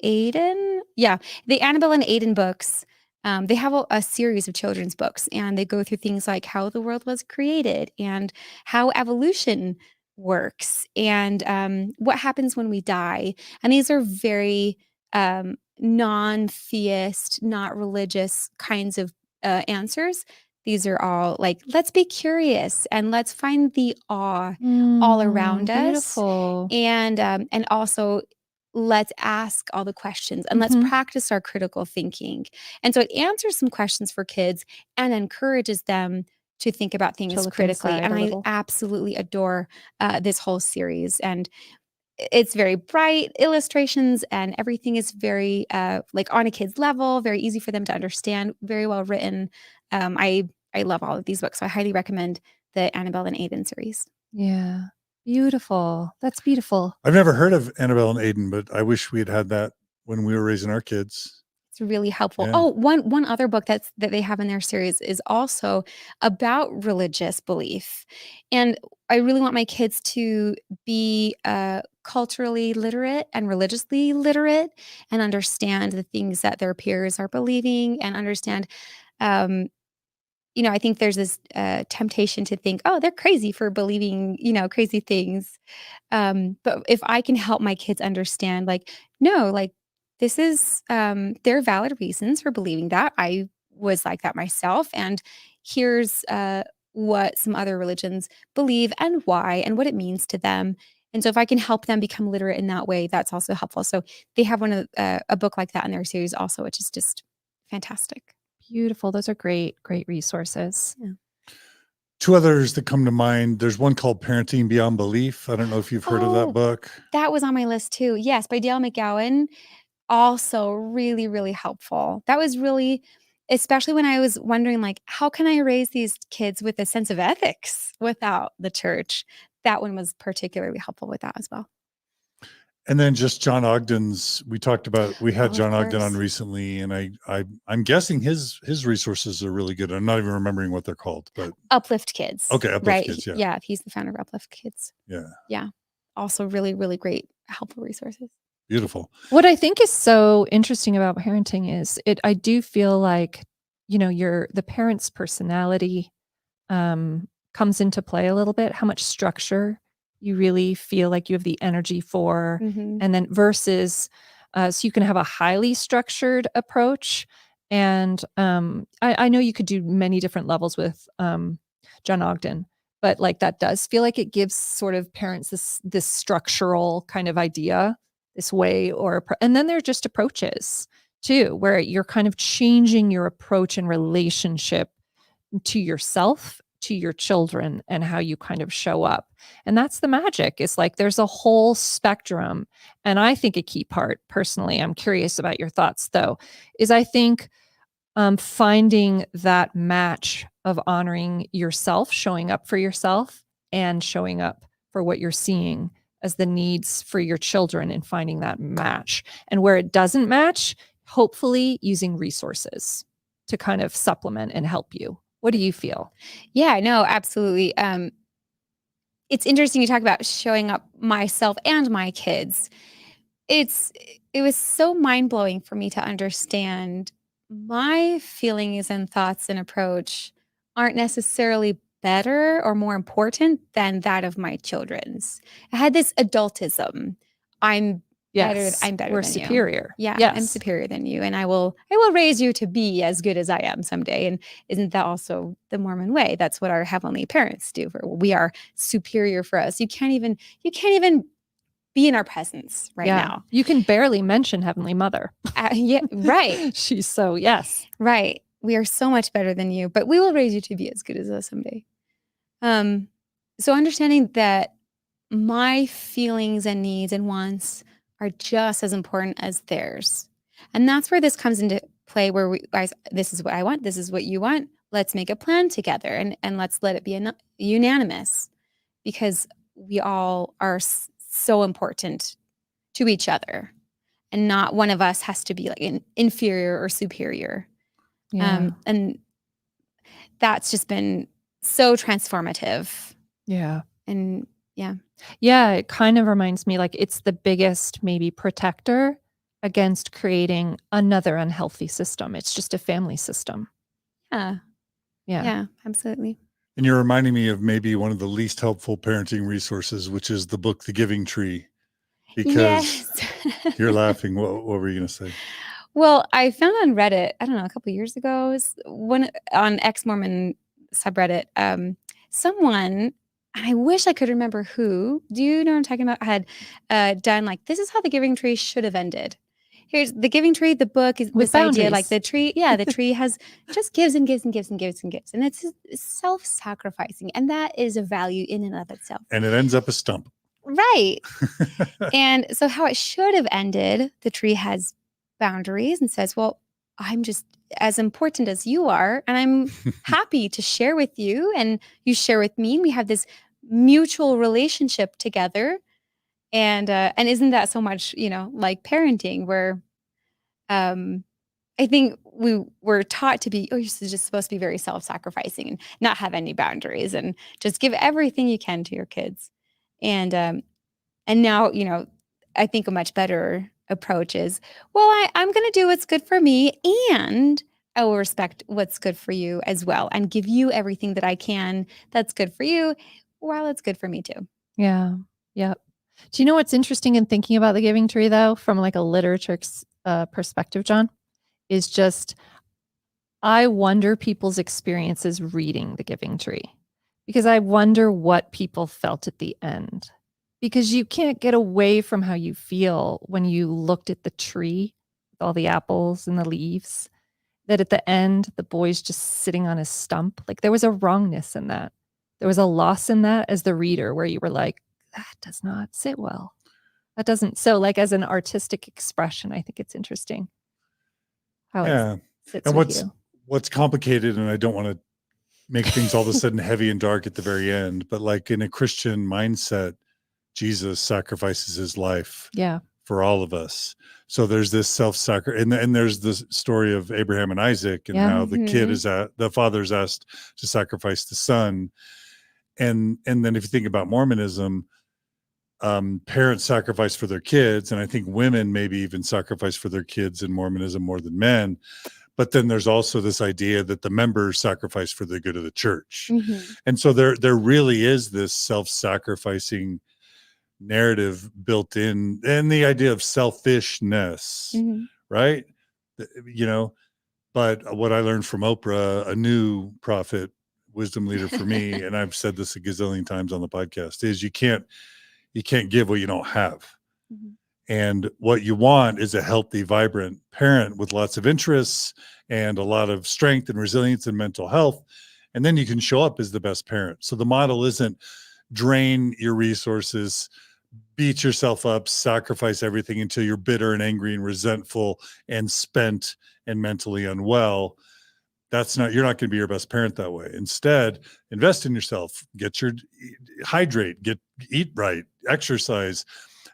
Aiden. Yeah, the Annabelle and Aiden books. They have a series of children's books, and they go through things like how the world was created and how evolution works and what happens when we die. And these are very non-theist, not religious kinds of answers. These are all like, let's be curious and let's find the awe all around us. Beautiful. And also let's ask all the questions and let's practice our critical thinking. And so it answers some questions for kids and encourages them to think about things critically. And I absolutely adore this whole series. And it's very bright illustrations and everything is very like on a kid's level, very easy for them to understand, very well written. I love all of these books. So I highly recommend the Annabelle and Aiden series. Yeah. Beautiful. That's beautiful. I've never heard of Annabelle and Aiden, but I wish we had that when we were raising our kids. It's really helpful. Yeah. Oh, one other book that they have in their series is also about religious belief. And I really want my kids to be culturally literate and religiously literate and understand the things that their peers are believing and understand I think there's this temptation to think, oh, they're crazy for believing, crazy things. But if I can help my kids understand, like, no, like this is, there are valid reasons for believing that. I was like that myself. And here's what some other religions believe and why and what it means to them. And so if I can help them become literate in that way, that's also helpful. So they have a book like that in their series also, which is just fantastic. Beautiful. Those are great resources. Yeah. Two others that come to mind. There's one called Parenting Beyond Belief. I don't know if you've heard of that book. That was on my list too. Yes, by Dale McGowan. Also really, really helpful. That was really, especially when I was wondering, like, how can I raise these kids with a sense of ethics without the church? That one was particularly helpful with that as well. And then just John Ogden's, we had John Ogden on recently, and I'm guessing his resources are really good. I'm not even remembering what they're called, but Uplift Kids. Okay, Uplift Kids, yeah. Yeah, he's the founder of Uplift Kids. Yeah. Yeah. Also really, really great, helpful resources. Beautiful. What I think is so interesting about parenting is I do feel like, the parent's personality comes into play a little bit, how much structure you really feel like you have the energy for, and then versus, so you can have a highly structured approach. And I know you could do many different levels with John Ogden, but like that does feel like it gives sort of parents this structural kind of idea, this way, and then there are just approaches too, where you're kind of changing your approach and relationship to yourself, to your children, and how you kind of show up. And that's the magic. It's like there's a whole spectrum. And I think a key part, personally, I'm curious about your thoughts though, is I think finding that match of honoring yourself, showing up for yourself, and showing up for what you're seeing as the needs for your children, and finding that match. And where it doesn't match, hopefully using resources to kind of supplement and help you. What do you feel? Yeah, no, absolutely. It's interesting you talk about showing up myself and my kids. It was so mind-blowing for me to understand my feelings and thoughts and approach aren't necessarily better or more important than that of my children's. I had this adultism. I'm Yes. I'm better We're than you. superior. Yeah, Yes. I'm superior than you, and I will raise you to be as good as I am someday. And isn't that also the Mormon way? That's what our heavenly parents do. We are superior for us. You can't even be in our presence right now. You can barely mention Heavenly Mother. Yeah, right. She's so, yes. Right. We are so much better than you, but we will raise you to be as good as us someday. So understanding that my feelings and needs and wants are just as important as theirs. And that's where this comes into play, where we guys, this is what I want, this is what you want. Let's make a plan together and let's let it be unanimous, because we all are so important to each other, and not one of us has to be like an inferior or superior. Yeah. And that's just been so transformative. Yeah. And yeah. Yeah. It kind of reminds me like it's the biggest maybe protector against creating another unhealthy system. It's just a family system. Yeah. Yeah. Yeah, absolutely. And you're reminding me of maybe one of the least helpful parenting resources, which is the book, The Giving Tree, because you're laughing. What were you going to say? Well, I found on Reddit, I don't know, a couple of years ago, one on ex-Mormon subreddit, someone, and I wish I could remember who, do you know what I'm talking about? Had done like, this is how the Giving Tree should have ended. Here's the Giving Tree. The book is With this idea, like boundaries. the tree. Yeah, the tree has just gives and gives and gives and gives and gives, and it's self-sacrificing, and that is a value in and of itself. And it ends up a stump. Right. And so, how it should have ended, the tree has boundaries and says, "Well, I'm just as important as you are, and I'm happy to share with you, and you share with me, and we have this mutual relationship together." And isn't that so much, like parenting, where I think we were taught to be, you're just supposed to be very self-sacrificing and not have any boundaries and just give everything you can to your kids. And now, I think a much better approach is, well, I'm going to do what's good for me, and I will respect what's good for you as well, and give you everything that I can that's good for you while it's good for me too. Yeah. Yep. Do you know what's interesting in thinking about the Giving Tree, though, from like a literature perspective, John, is just I wonder people's experiences reading the Giving Tree, because I wonder what people felt at the end, because you can't get away from how you feel when you looked at the tree with all the apples and the leaves, that at the end, the boy's just sitting on his stump. Like there was a wrongness in that. There was a loss in that as the reader, where you were like, that does not sit well. That doesn't. So like as an artistic expression, I think it's interesting how it sits And with you. what's complicated, and I don't want to make things all of a sudden heavy and dark at the very end, but like in a Christian mindset, Jesus sacrifices his life for all of us. So there's this self-sacrifice, and there's the story of Abraham and Isaac, and how the father's asked to sacrifice the son. And then if you think about Mormonism, parents sacrifice for their kids. And I think women maybe even sacrifice for their kids in Mormonism more than men. But then there's also this idea that the members sacrifice for the good of the church. Mm-hmm. And so there really is this self-sacrificing narrative built in, and the idea of selfishness, right? But what I learned from Oprah, a new prophet, wisdom leader for me, and I've said this a gazillion times on the podcast, is you can't give what you don't have. Mm-hmm. And what you want is a healthy, vibrant parent with lots of interests and a lot of strength and resilience and mental health. And then you can show up as the best parent. So the model isn't drain your resources, beat yourself up, sacrifice everything until you're bitter and angry and resentful and spent and mentally unwell. You're not going to be your best parent that way. Instead, invest in yourself, hydrate, eat right, exercise,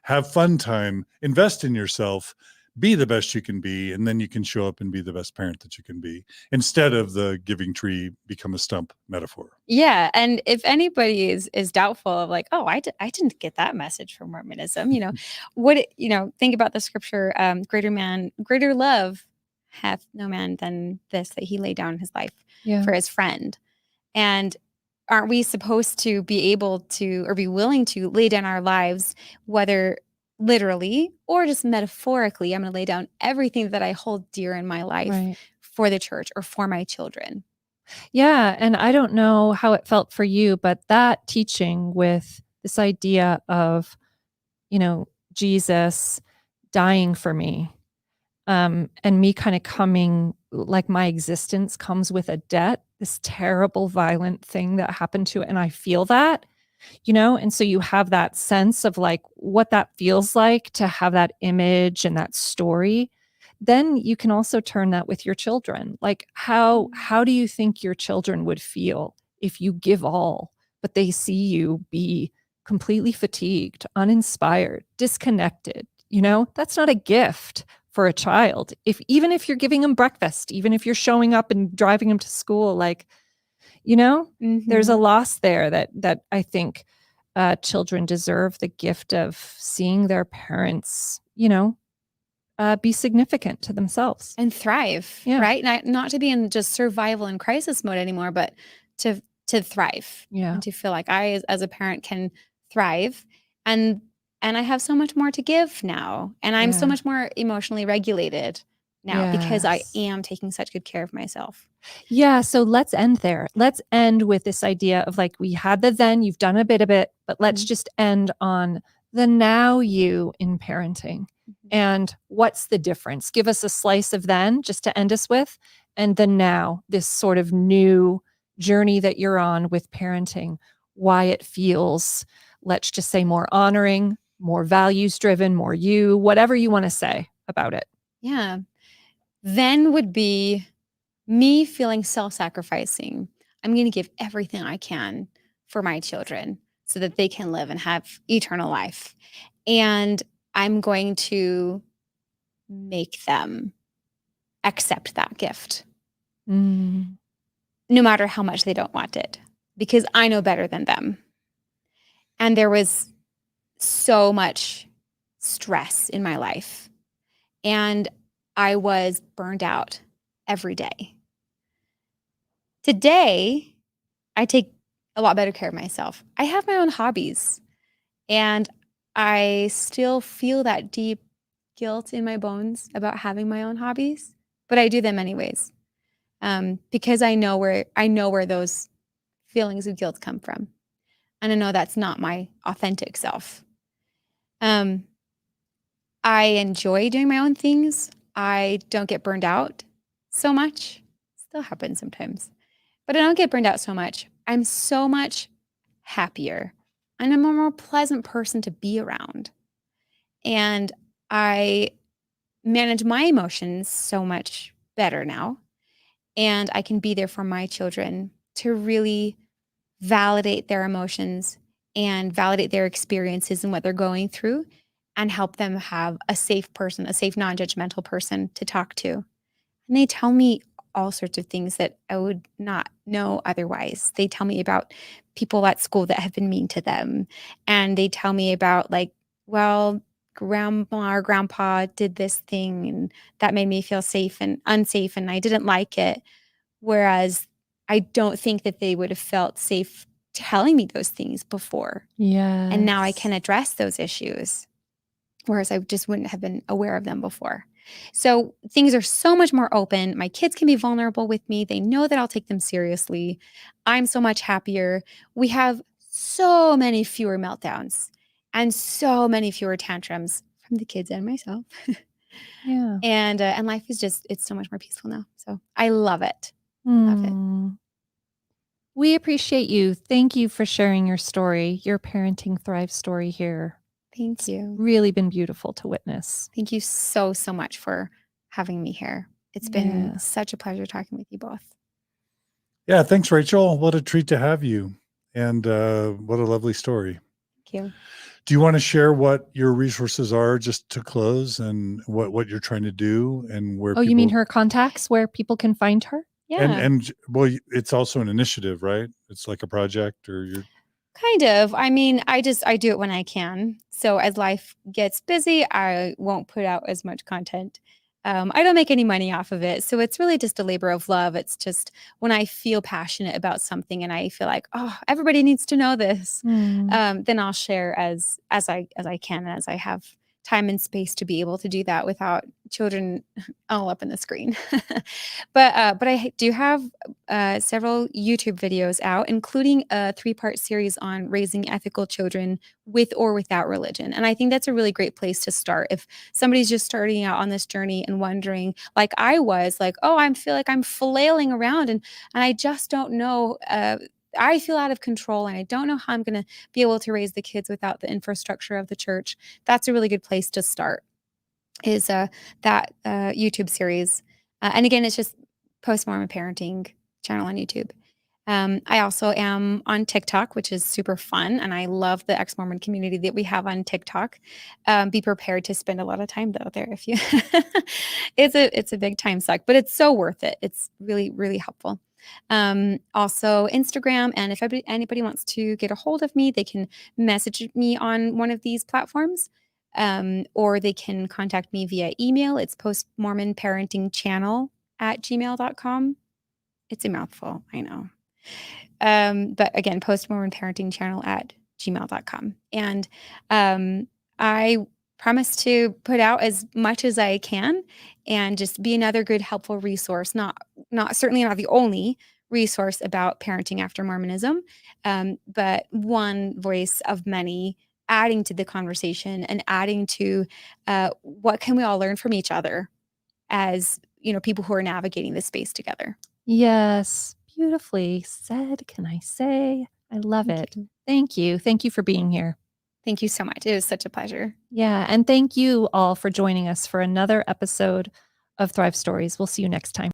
have fun time, invest in yourself, be the best you can be, and then you can show up and be the best parent that you can be, instead of the Giving Tree become a stump metaphor. Yeah. And if anybody is doubtful of like, oh, I didn't get that message from Mormonism, think about the scripture, greater love hath no man than this, that he laid down his life for his friend. And aren't we supposed to be able to, or be willing to lay down our lives, whether literally or just metaphorically, I'm going to lay down everything that I hold dear in my life Right. for the church or for my children. Yeah. And I don't know how it felt for you, but that teaching with this idea of, Jesus dying for me, and me kind of coming, like my existence comes with a debt, this terrible, violent thing that happened to it. And I feel that, and so you have that sense of like what that feels like to have that image and that story. Then you can also turn that with your children. Like how do you think your children would feel if you give all, but they see you be completely fatigued, uninspired, disconnected? That's not a gift for a child. Even if you're giving them breakfast, even if you're showing up and driving them to school, like, there's a loss there that I think children deserve the gift of seeing their parents, be significant to themselves. And thrive, Yeah. right? Not to be in just survival and crisis mode anymore, but to thrive. Yeah. And to feel like I, as a parent, can thrive. And I have so much more to give now. And I'm so Yeah. much more emotionally regulated now because I Yes. am taking such good care of myself. Yeah. So let's end there. Let's end with this idea of like, we had the then, you've done a bit of it, but let's just end on the now you in parenting. And what's the difference? Give us a slice of then just to end us with, and the now, this sort of new journey that you're on with parenting, why it feels, let's just say, more honoring, more values driven, more you, whatever you want to say about it. Yeah. Then would be me feeling self-sacrificing. I'm going to give everything I can for my children so that they can live and have eternal life. And I'm going to make them accept that gift, no matter how much they don't want it, because I know better than them. And there was so much stress in my life, and I was burned out every day. Today, I take a lot better care of myself. I have my own hobbies, and I still feel that deep guilt in my bones about having my own hobbies, but I do them anyways, because I know where those feelings of guilt come from, and I know that's not my authentic self. I enjoy doing my own things. I don't get burned out so much. Still happens sometimes, but I don't get burned out so much. I'm so much happier, and I'm a more pleasant person to be around. And I manage my emotions so much better now. And I can be there for my children to really validate their emotions and validate their experiences and what they're going through, and help them have a safe person, a safe, non-judgmental person to talk to. And they tell me all sorts of things that I would not know otherwise. They tell me about people at school that have been mean to them. And they tell me about, like, well, grandma or grandpa did this thing and that made me feel safe and unsafe and I didn't like it. Whereas I don't think that they would have felt safe telling me those things before. Yeah. And now I can address those issues, whereas I just wouldn't have been aware of them before. So things are so much more open. My kids can be vulnerable with me. They know that I'll take them seriously. I'm so much happier. We have so many fewer meltdowns and so many fewer tantrums from the kids and myself. Yeah. And life is just, it's so much more peaceful now. So I love it. Love it. We appreciate you. Thank you for sharing your story, your Parenting Thrive story here. Thank you. Really been beautiful to witness. Thank you so, so much for having me here. It's been such a pleasure talking with you both. Yeah, thanks, Rachel. What a treat to have you. And what a lovely story. Thank you. Do you want to share what your resources are just to close, and what you're trying to do, and where Oh, you mean her contacts, where people can find her? Yeah. And well, it's also an initiative, right? It's like a project, or you're Kind of. I mean, I do it when I can. So as life gets busy, I won't put out as much content. I don't make any money off of it. So it's really just a labor of love. It's just when I feel passionate about something and I feel like, oh, everybody needs to know this, then I'll share as I can, as I have time and space to be able to do that without children all up in the screen. But I do have several YouTube videos out, including a 3-part series on raising ethical children with or without religion. And I think that's a really great place to start. If somebody's just starting out on this journey and wondering, like I was, like, oh, I feel like I'm flailing around and I just don't know. I feel out of control and I don't know how I'm going to be able to raise the kids without the infrastructure of the church. That's a really good place to start, is that YouTube series. And again, it's just Post-Mormon Parenting channel on YouTube. I also am on TikTok, which is super fun. And I love the ex-Mormon community that we have on TikTok. Be prepared to spend a lot of time though there if you it's a big time suck, but it's so worth it. It's really, really helpful. Also Instagram. And if anybody wants to get a hold of me, they can message me on one of these platforms. Or they can contact me via email. It's PostMormonParentingChannel @gmail.com. It's a mouthful, I know. But again, PostMormonParentingChannel @gmail.com. And I promise to put out as much as I can and just be another good, helpful resource, certainly not the only resource about parenting after Mormonism, but one voice of many, adding to the conversation and adding to what can we all learn from each other as, people who are navigating this space together. Yes, beautifully said. Can I say? I love it. Thank you. Thank you for being here. Thank you so much. It was such a pleasure. Yeah. And thank you all for joining us for another episode of Thrive Stories. We'll see you next time.